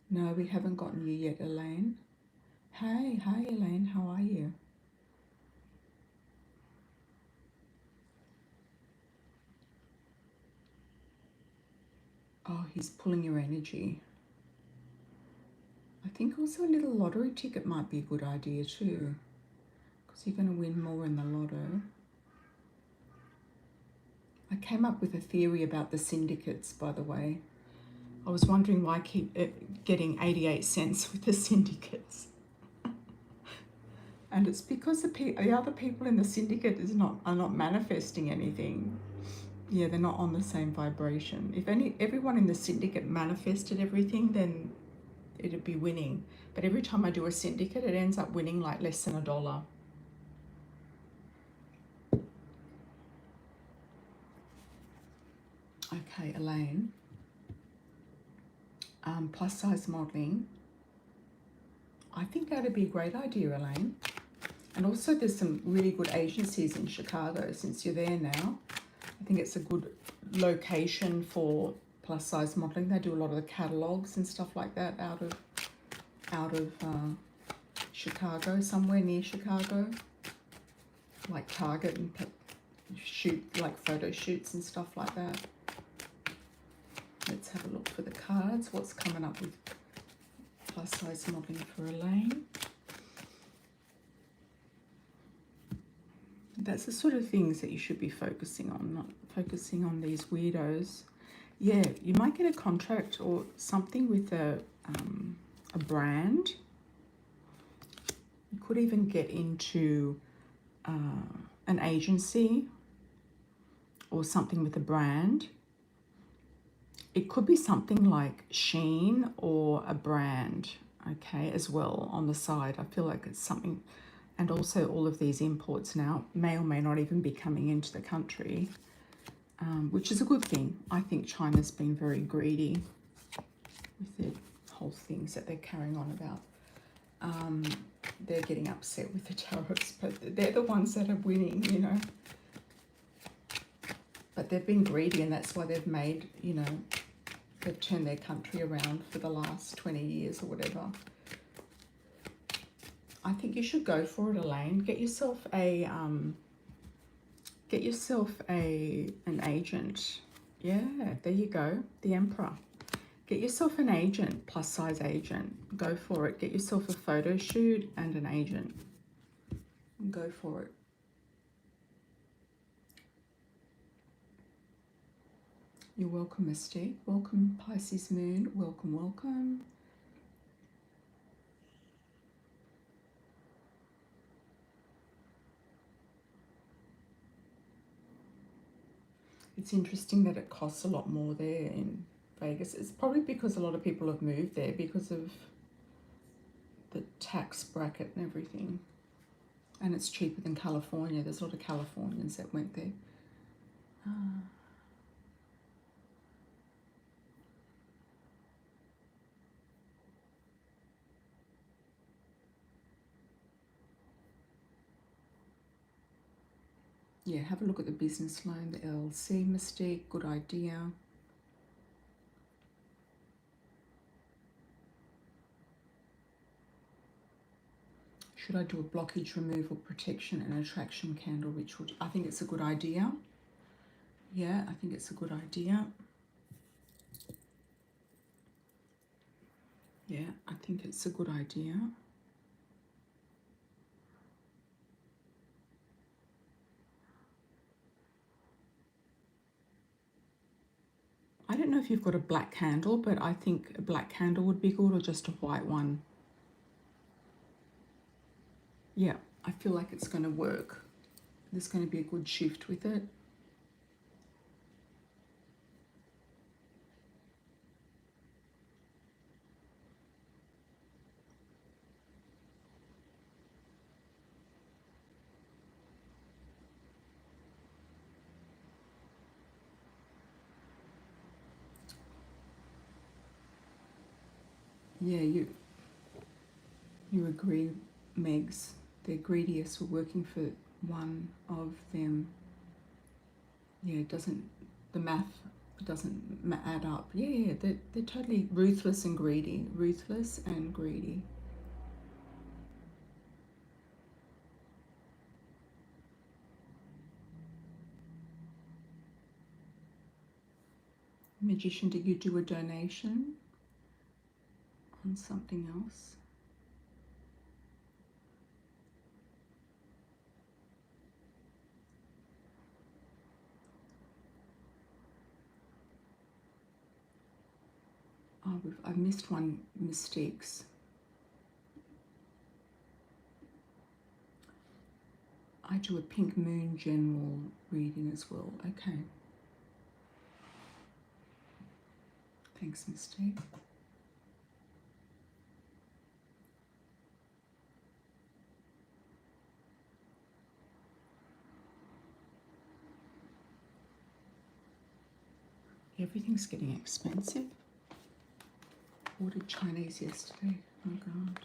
No, we haven't gotten you yet, Elaine. Hi, Elaine, how are you? Oh, he's pulling your energy. I think also a little lottery ticket might be a good idea too, because you're going to win more in the lotto. I came up with a theory about the syndicates, by the way. I was wondering why I keep getting 88 cents with the syndicates. And it's because the other people in the syndicate are not manifesting anything. Yeah, they're not on the same vibration. If everyone in the syndicate manifested everything, then it'd be winning. But every time I do a syndicate, it ends up winning like less than $1. Okay, Elaine. Plus size modeling. I think that'd be a great idea, Elaine. And also there's some really good agencies in Chicago since you're there now. I think it's a good location for plus size modeling. They do a lot of the catalogs and stuff like that out of Chicago, somewhere near Chicago, like Target, and like photo shoots and stuff like that. Let's have a look for the cards. What's coming up with plus size modeling for Elaine? That's the sort of things that you should be focusing on, not focusing on these weirdos. Yeah, you might get a contract or something with a brand. You could even get into an agency or something with a brand. It could be something like Shein or a brand, okay, as well on the side. I feel like it's something, and also all of these imports now may or may not even be coming into the country, which is a good thing. I think China's been very greedy with the whole things that they're carrying on about. They're getting upset with the tariffs, but they're the ones that are winning, you know. But they've been greedy, and that's why they've made, you know, they've turned their country around for the last 20 years or whatever. I think you should go for it, Elaine. Get yourself an agent. Yeah, there you go. The Emperor. Get yourself an agent, plus size agent. Go for it. Get yourself a photo shoot and an agent. Go for it. You're welcome, Mystique. Welcome, Pisces Moon. Welcome, welcome. It's interesting that it costs a lot more there in Vegas. It's probably because a lot of people have moved there because of the tax bracket and everything. And it's cheaper than California. There's a lot of Californians that went there. Yeah, have a look at the business loan, the LLC, Mystique. Good idea. Should I do a blockage removal, protection and attraction candle ritual? I think it's a good idea. Yeah, I think it's a good idea. Yeah, I think it's a good idea. I don't know if you've got a black candle, but I think a black candle would be good, or just a white one. Yeah, I feel like it's going to work. There's going to be a good shift with it. Yeah, you agree, Megs. They're greediest. We're working for one of them. Yeah, the math doesn't add up. Yeah, they're totally ruthless and greedy. Ruthless and greedy. Magician, did you do a donation on something else? Oh, I've missed one, Mistakes. I do a pink moon general reading as well. Okay. Thanks, Mystique. Everything's getting expensive. Ordered Chinese yesterday. Oh God.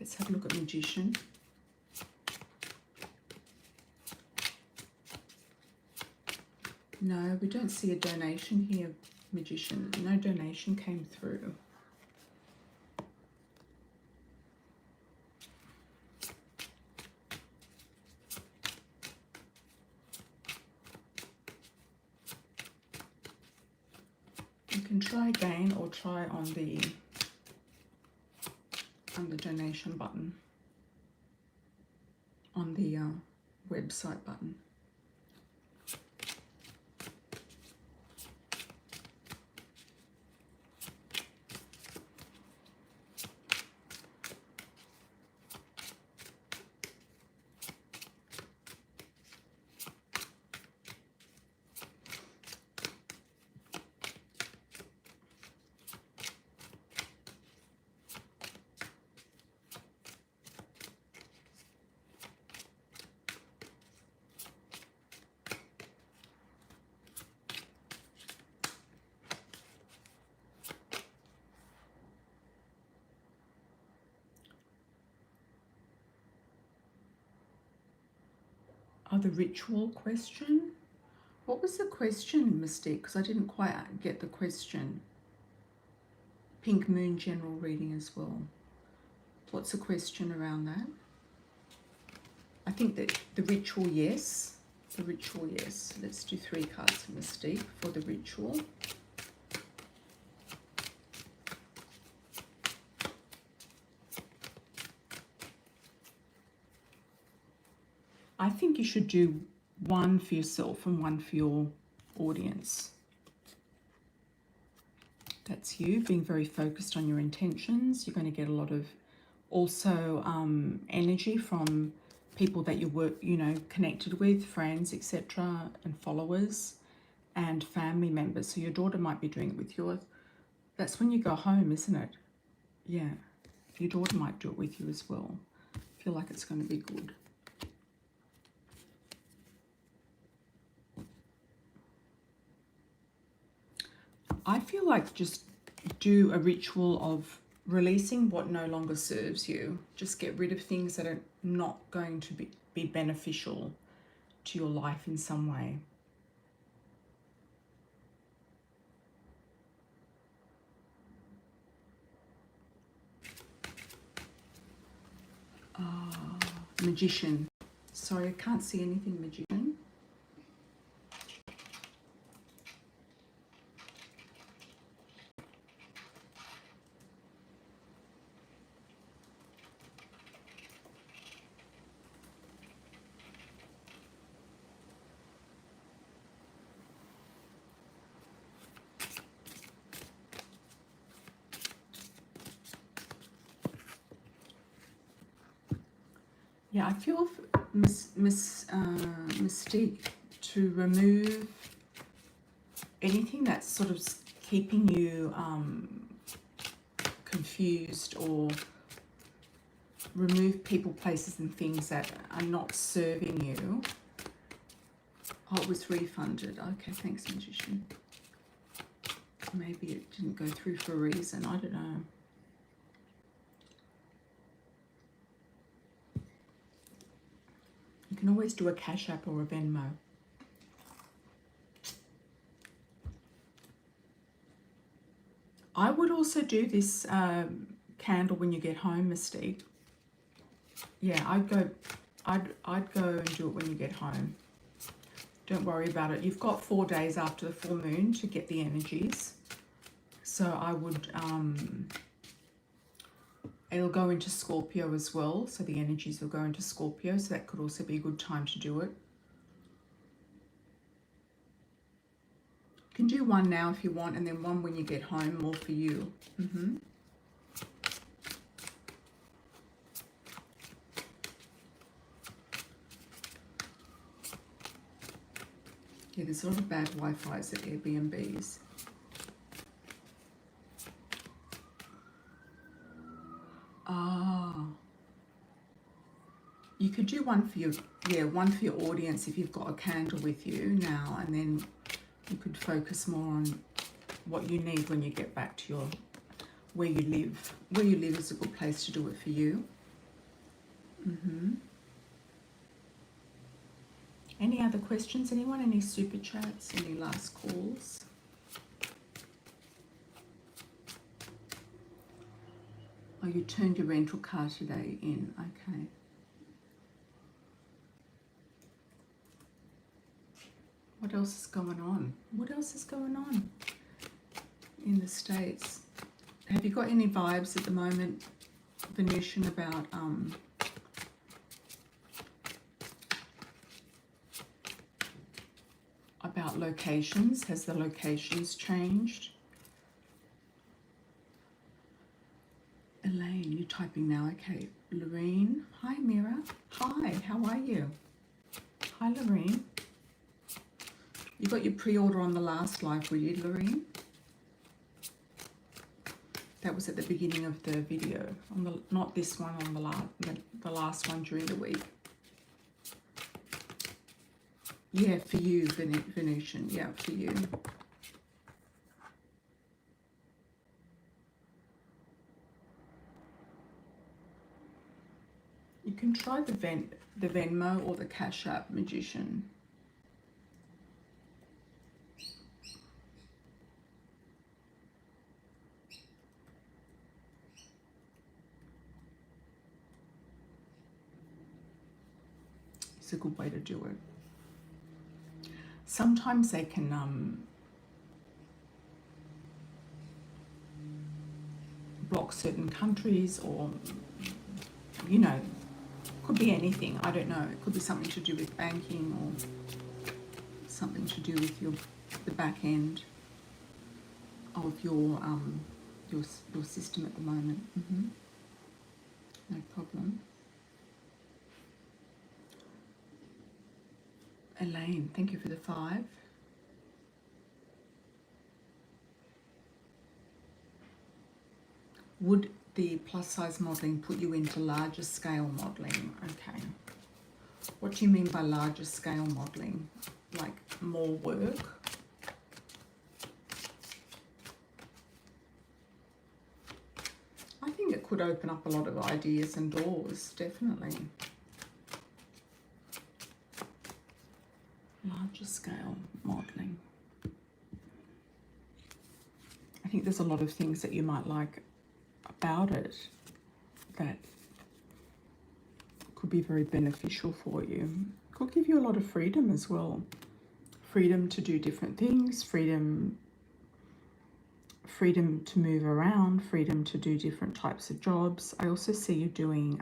Let's have a look at Magician. No, we don't see a donation here, Magician. No donation came through. You can try again, or try on the donation button, on the website button. Oh, the ritual question. What was the question, Mystique? Because I didn't quite get the question. Pink Moon general reading as well. What's the question around that? I think that the ritual, yes. The ritual, yes. Let's do 3 cards for Mystique for the ritual. I think you should do 1 for yourself and 1 for your audience. That's you being very focused on your intentions. You're going to get a lot of also energy from people that you work, you know, connected with, friends, etc., and followers and family members. So your daughter might be doing it with yours. That's when you go home, isn't it? Yeah. Your daughter might do it with you as well. I feel like it's going to be good. I feel like just do a ritual of releasing what no longer serves you. Just get rid of things that are not going to be beneficial to your life in some way. Magician. Sorry, I can't see anything, Magician. Yeah, I feel Mystique to remove anything that's sort of keeping you confused, or remove people, places and things that are not serving you. Oh, it was refunded. Okay, thanks, Magician. Maybe it didn't go through for a reason. I don't know. You can always do a Cash App or a Venmo. I would also do this candle when you get home, Mystique. Yeah, I'd go and do it when you get home. Don't worry about it. You've got 4 days after the full moon to get the energies. So I would, it'll go into Scorpio as well. So the energies will go into Scorpio. So that could also be a good time to do it. You can do 1 now if you want, and then 1 when you get home, more for you. Yeah, there's a lot of bad Wi-Fi's at Airbnbs. You could do 1 for your, 1 for your audience if you've got a candle with you now, and then you could focus more on what you need when you get back to your, where you live. Where you live is a good place to do it for you. Any other questions, anyone? Any super chats? Any last calls? Oh, you turned your rental car today in. Okay. What else is going on? What else is going on in the States? Have you got any vibes at the moment, Venusian, about locations? Has the locations changed? Elaine, you're typing now. Okay. Lorraine. Hi, Mira. Hi, how are you? Hi, Lorraine. You got your pre-order on the last live, were you, Lorraine? That was at the beginning of the video. On the, not this one, on the last one during the week. Yeah, for you, Venusian. Yeah, for you. You can try the Venmo or the Cash App Magician. It's a good way to do it. Sometimes they can block certain countries, or, you know, could be anything. I don't know. It could be something to do with banking, or something to do with the back end of your system at the moment. No problem. Elaine, thank you for the 5. Would the plus size modelling put you into larger scale modelling? Okay. What do you mean by larger scale modelling? Like more work? I think it could open up a lot of ideas and doors, definitely. Larger scale modelling. I think there's a lot of things that you might like about it that could be very beneficial for you. Could give you a lot of freedom as well. Freedom to do different things, freedom to move around, freedom to do different types of jobs. I also see you doing,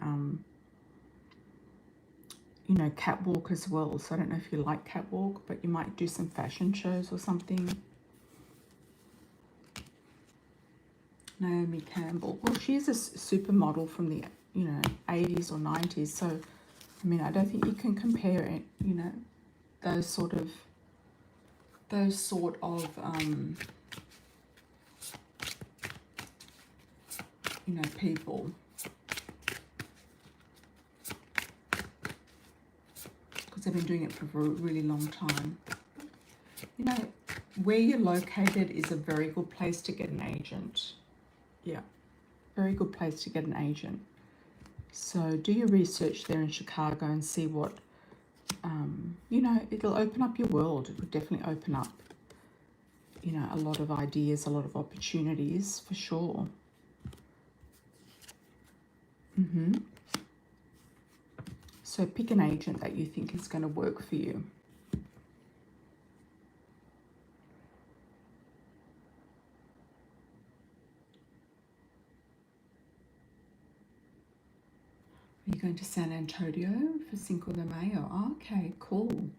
you know, catwalk as well. So I don't know if you like catwalk, but you might do some fashion shows or something. Naomi Campbell. Well, she's a supermodel from the, you know, 80s or 90s. So, I mean, I don't think you can compare it, you know, those sort of you know, people. Because they've been doing it for a really long time. You know, where you're located is a very good place to get an agent. Yeah, very good place to get an agent. So do your research there in Chicago and see what, you know, it'll open up your world. It would definitely open up, you know, a lot of ideas, a lot of opportunities for sure. So pick an agent that you think is going to work for you. Are you going to San Antonio for Cinco de Mayo? Oh, okay, cool.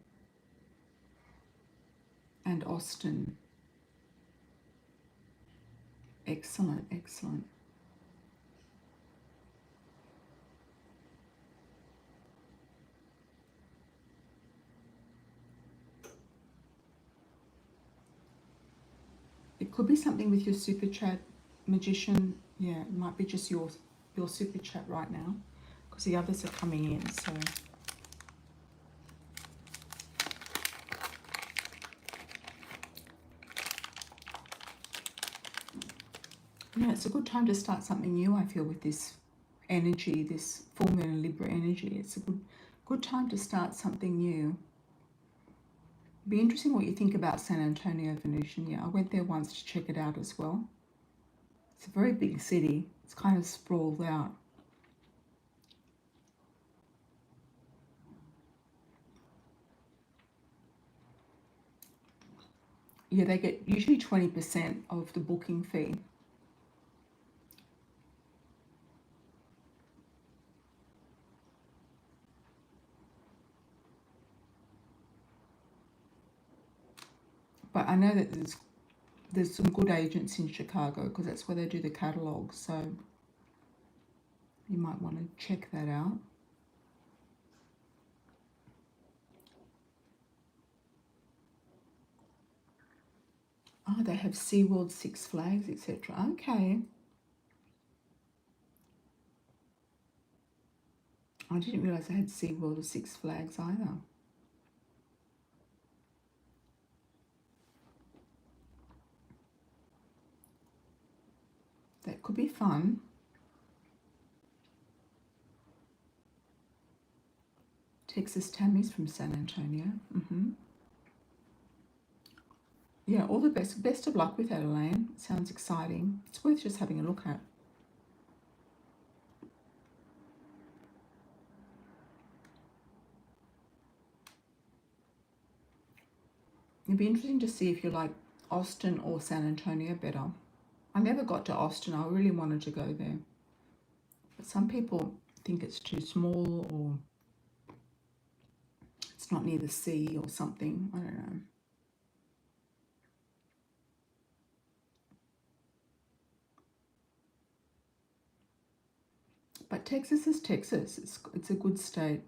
And Austin. Excellent, excellent. It could be something with your super chat, Magician. Yeah, it might be just your super chat right now, because the others are coming in. So yeah, it's a good time to start something new. I feel with this energy, this full moon and Libra energy, it's a good time to start something new. Be interesting what you think about San Antonio, Venusian. Yeah, I went there once to check it out as well. It's a very big city. It's kind of sprawled out. Yeah, they get usually 20% of the booking fee. But I know that there's some good agents in Chicago, because that's where they do the catalogs. So you might want to check that out. Oh, they have SeaWorld, Six Flags, etc. Okay. I didn't realise they had SeaWorld or Six Flags either. That could be fun. Texas Tammy's from San Antonio. Yeah, all the best. Best of luck with that, Elaine. Sounds exciting. It's worth just having a look at. It'd be interesting to see if you like Austin or San Antonio better. I never got to Austin. I really wanted to go there. But some people think it's too small, or it's not near the sea or something. I don't know. But Texas is Texas. It's a good state.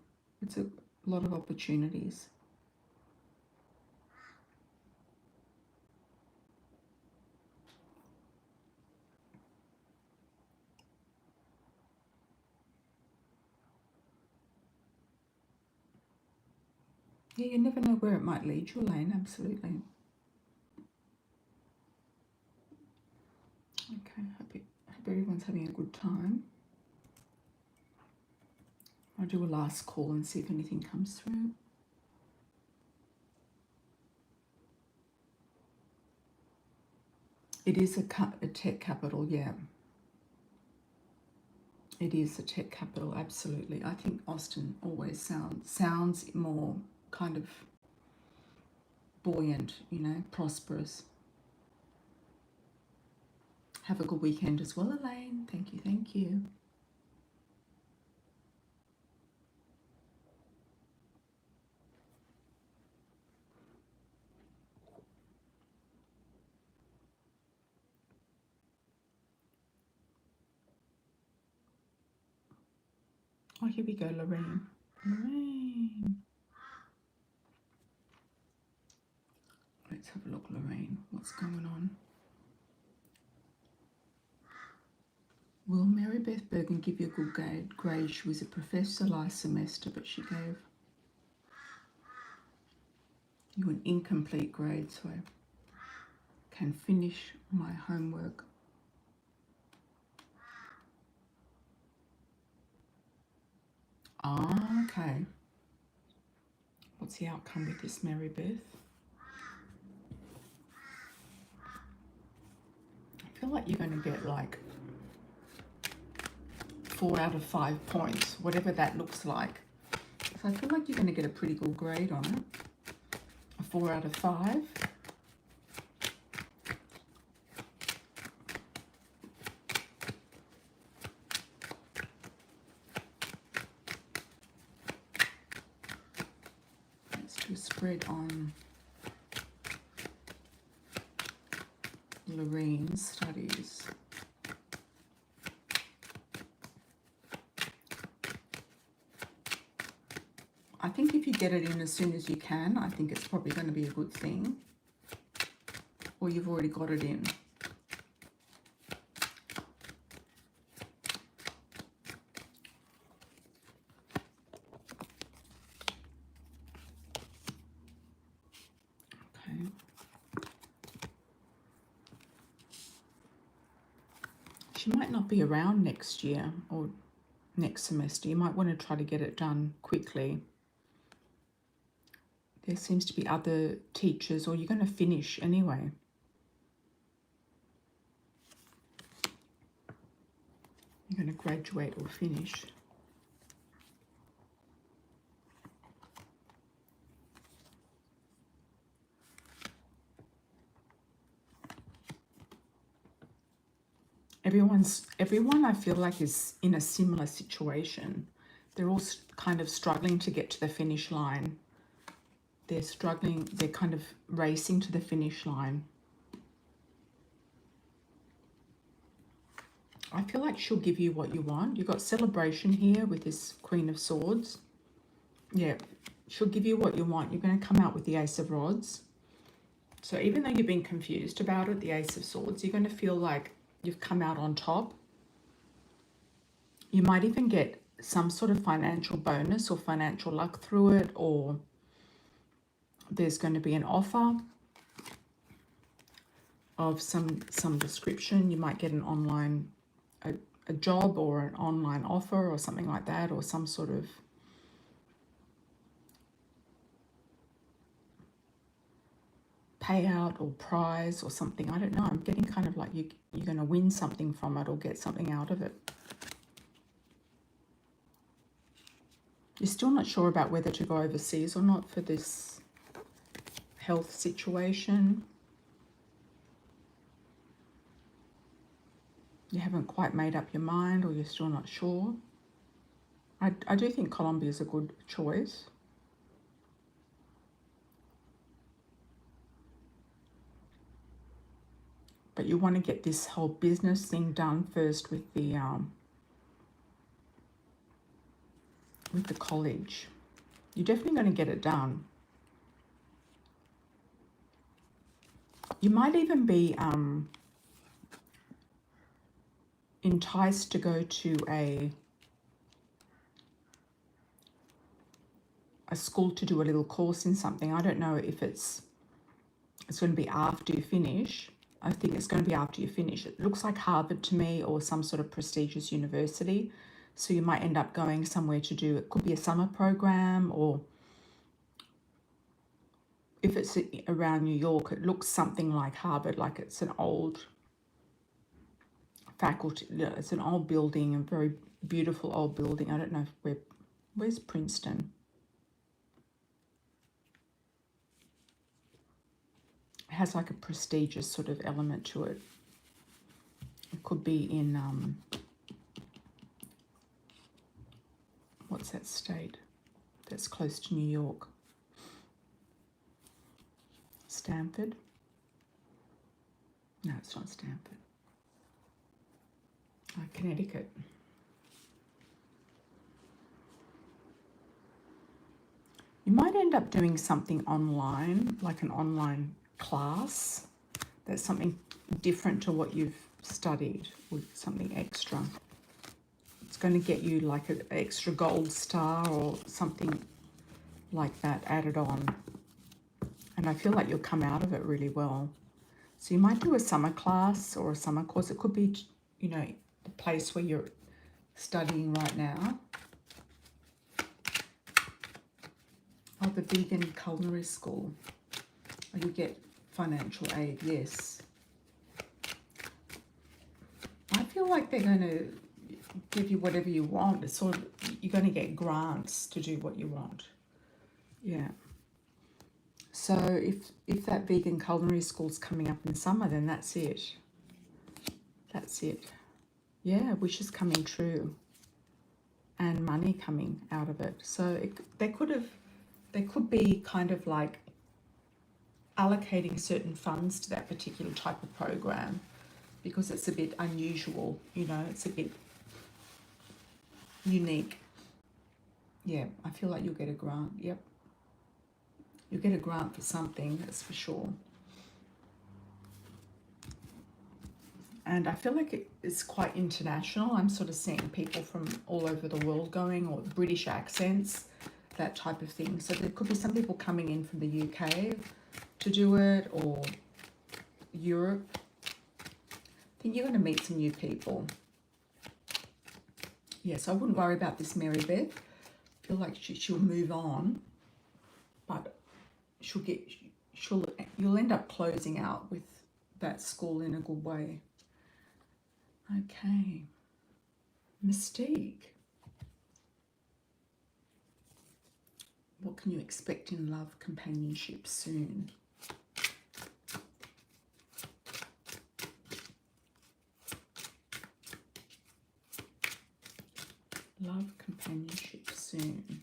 It's a lot of opportunities. Yeah, you never know where it might lead you, Elaine. Absolutely. Okay, hope everyone's having a good time. I'll do a last call and see if anything comes through. It is a tech capital, yeah. It is a tech capital, absolutely. I think Austin always sounds more kind of buoyant, you know, prosperous. Have a good weekend as well, Elaine. Thank you, thank you. Oh, here we go, Lorraine. Lorraine. Let's have a look, Lorraine. What's going on? Will Mary Beth Bergen give you a good grade? She was a professor last semester, but she gave you an incomplete grade, so I can finish my homework. Ah, okay. What's the outcome with this, Mary Beth? I feel like you're going to get like 4 out of 5 points, whatever that looks like. So I feel like you're going to get a pretty good grade on it. A 4 out of 5. Let's do a spread on Lorraine's studies. I think if you get it in as soon as you can, I think it's probably going to be a good thing. Or you've already got it in. Okay. She might not be around next year or next semester. You might want to try to get it done quickly. There seems to be other teachers, or you're going to finish anyway. You're going to graduate or finish. Everyone I feel like is in a similar situation. They're all kind of struggling to get to the finish line. They're struggling, they're kind of racing to the finish line. I feel like she'll give you what you want. You've got celebration here with this Queen of Swords. Yeah, she'll give you what you want. You're going to come out with the Ace of Rods. So even though you've been confused about it, the Ace of Swords, you're going to feel like you've come out on top. You might even get some sort of financial bonus or financial luck through it, or there's going to be an offer of some description. You might get an online, a job or an online offer or something like that, or some sort of payout or prize or something. I don't know. I'm getting kind of like you're going to win something from it or get something out of it. You're still not sure about whether to go overseas or not for this health situation. You haven't quite made up your mind, or you're still not sure. I do think Colombia is a good choice. But you want to get this whole business thing done first with the college. You're definitely going to get it done. You might even be enticed to go to a school to do a little course in something. I don't know if it's going to be after you finish. I think it's going to be after you finish. It looks like Harvard to me, or some sort of prestigious university. So you might end up going somewhere to do, it could be a summer program, or if it's around New York, it looks something like Harvard, like it's an old faculty, it's an old building, a very beautiful old building. I don't know where's Princeton? It has like a prestigious sort of element to it. It could be in, what's that state that's close to New York? Stanford? No, it's not Stanford. Connecticut. You might end up doing something online, like an online class. That's something different to what you've studied, or something extra. It's going to get you like an extra gold star or something like that added on. And I feel like you'll come out of it really well. So you might do a summer class or a summer course. It could be, you know, the place where you're studying right now. Oh, the vegan culinary school. Oh, you get financial aid, yes. I feel like they're going to give you whatever you want. It's sort of, you're going to get grants to do what you want. Yeah. So if that vegan culinary school's coming up in summer, then that's it. That's it. Yeah, wishes coming true. And money coming out of it. So they could be kind of like allocating certain funds to that particular type of program, because it's a bit unusual, you know, it's a bit unique. Yeah, I feel like you'll get a grant. Yep. You'll get a grant for something, that's for sure. And I feel like it's quite international. I'm sort of seeing people from all over the world going, or British accents, that type of thing. So there could be some people coming in from the UK to do it, or Europe. I think you're going to meet some new people. Yes, I wouldn't worry about this Mary Beth. I feel like she'll move on, but you'll end up closing out with that school in a good way. Okay. Mystique. What can you expect in love, companionship soon? Love, companionship soon.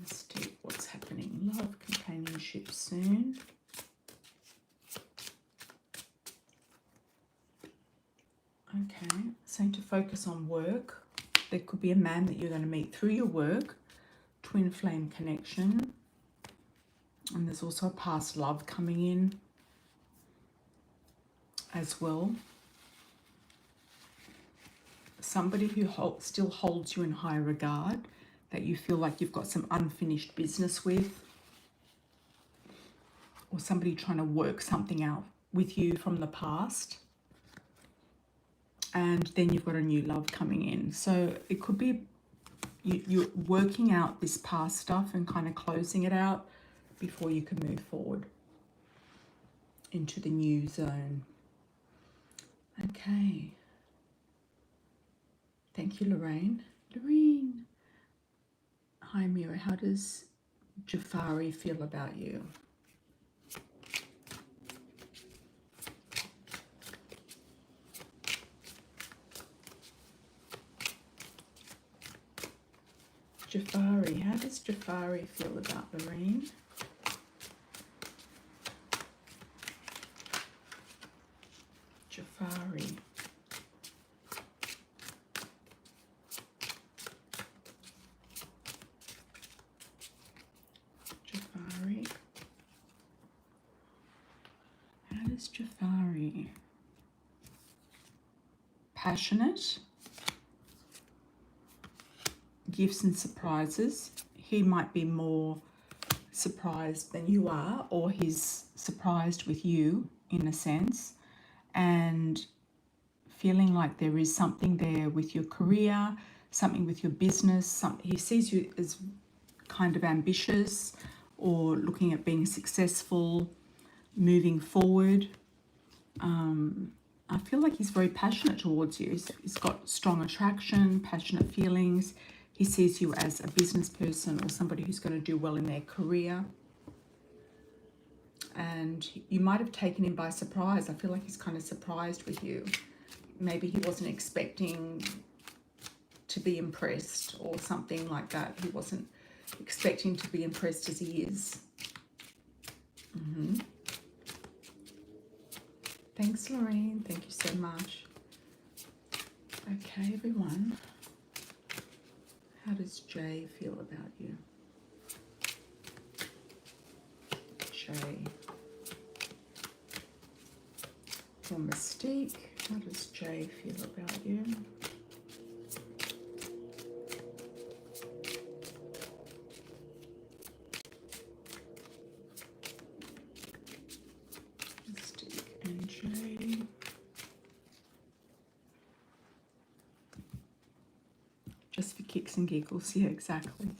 Mystique, what's happening? Love, companionship soon. Okay, saying to focus on work. There could be a man that you're going to meet through your work. Twin flame connection. And there's also a past love coming in as well. Somebody who still holds you in high regard, that you feel like you've got some unfinished business with. Or somebody trying to work something out with you from the past. and then you've got a new love coming in. So it could be you're working out this past stuff and kind of closing it out before you can move forward into the new zone. Okay. Thank you, Lorraine. Lorraine. Hi, Mira. How does Jafari feel about you? Jafari. How does Jafari feel about Lorraine? Jafari. Jafari. How does Jafari? Passionate. Gifts and surprises. He might be more surprised than you are, or he's surprised with you in a sense, and feeling like there is something there with your career, something with your business. He sees you as kind of ambitious or looking at being successful, moving forward. I feel like he's very passionate towards you. He's got strong attraction, passionate feelings. He sees you as a business person or somebody who's going to do well in their career. And you might have taken him by surprise. I feel like he's kind of surprised with you. Maybe he wasn't expecting to be impressed or something like that. He wasn't expecting to be impressed as he is. Thanks, Lorraine. Thank you so much. Okay, everyone. How does Jay feel about you? Jay. Or Mystique. How does Jay feel about you? Mystique and Jay. Just for kicks and giggles. Yeah, exactly.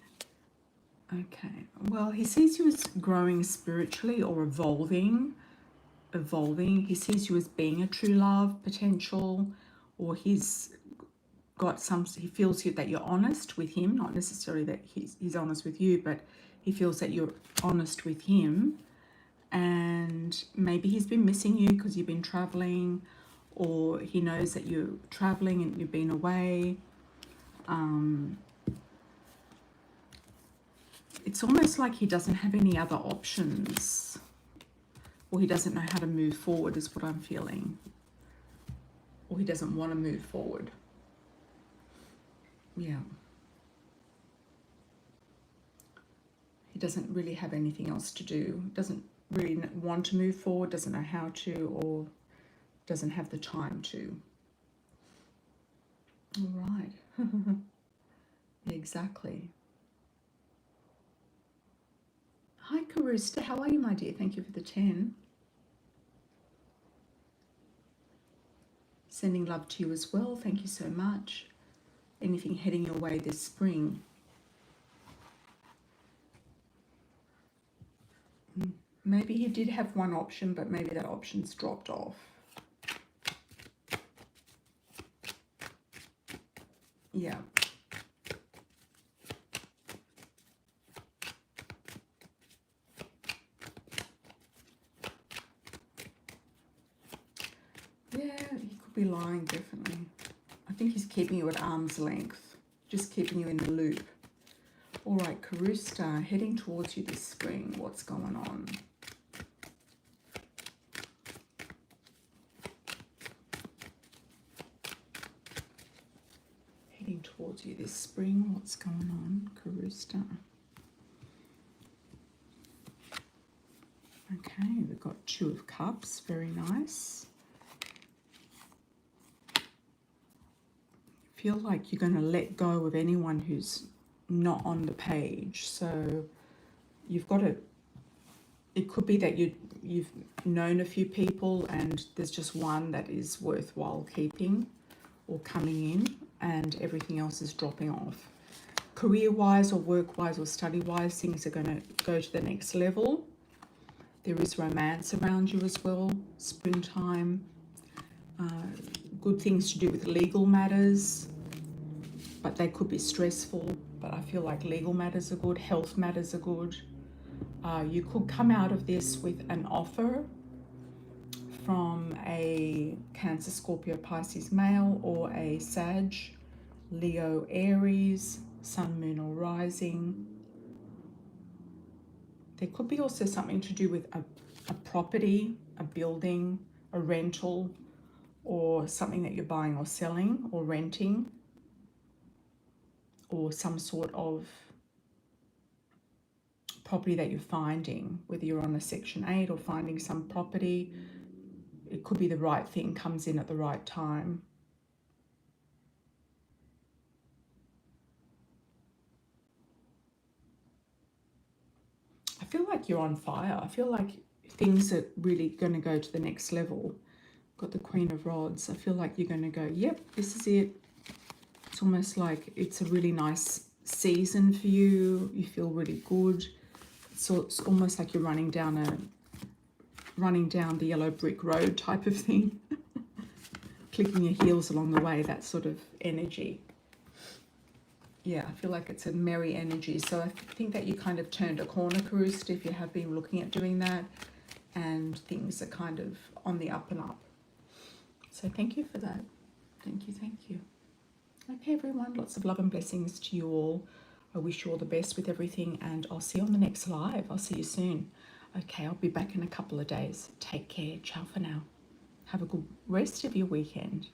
Okay. Well, he sees you as growing spiritually or evolving. He sees you as being a true love potential, or he feels that you're honest with him, not necessarily that he's honest with you, but he feels that you're honest with him. And maybe he's been missing you because you've been traveling, or he knows that you're traveling and you've been away. It's almost like he doesn't have any other options, or he doesn't know how to move forward is what I'm feeling, or he doesn't want to move forward. Yeah. He doesn't really have anything else to do, doesn't really want to move forward, doesn't know how to, or doesn't have the time to. All right. Exactly. Hi, Karista. How are you, my dear? Thank you for the 10. Sending love to you as well. Thank you so much. Anything heading your way this spring? Maybe he did have one option, but maybe that option's dropped off. Yeah. Yeah, he could be lying, definitely. I think he's keeping you at arm's length, just keeping you in the loop. All right, Karista, heading towards you this spring. What's going on? Heading towards you this spring. What's going on, Karista? Okay, we've got 2 of Cups. Very nice. Feel like you're going to let go of anyone who's not on the page. So you've got to, it could be that you've known a few people and there's just one that is worthwhile keeping. or coming in, and everything else is dropping off. Career-wise or work-wise or study-wise, things are going to go to the next level. There is romance around you as well, springtime. Good things to do with legal matters, but they could be stressful. But I feel like legal matters are good, health matters are good. You could come out of this with an offer from a Cancer, Scorpio, Pisces male, or a Sag, Leo, Aries, Sun, Moon, or Rising. There could be also something to do with a property, a building, a rental, or something that you're buying or selling or renting, or some sort of property that you're finding, whether you're on a Section 8 or finding some property. It could be the right thing comes in at the right time. I feel like you're on fire. I feel like things are really going to go to the next level. Got the Queen of Rods. I feel like you're going to go, yep, this is it. It's almost like it's a really nice season for you. You feel really good. So it's almost like you're running down the yellow brick road type of thing. Clicking your heels along the way, that sort of energy. Yeah, I feel like it's a merry energy. So I think that you kind of turned a corner, Karust, if you have been looking at doing that. And things are kind of on the up and up. So thank you for that. Thank you, thank you. Okay, everyone, lots of love and blessings to you all. I wish you all the best with everything, and I'll see you on the next live. I'll see you soon. Okay, I'll be back in a couple of days. Take care. Ciao for now. Have a good rest of your weekend.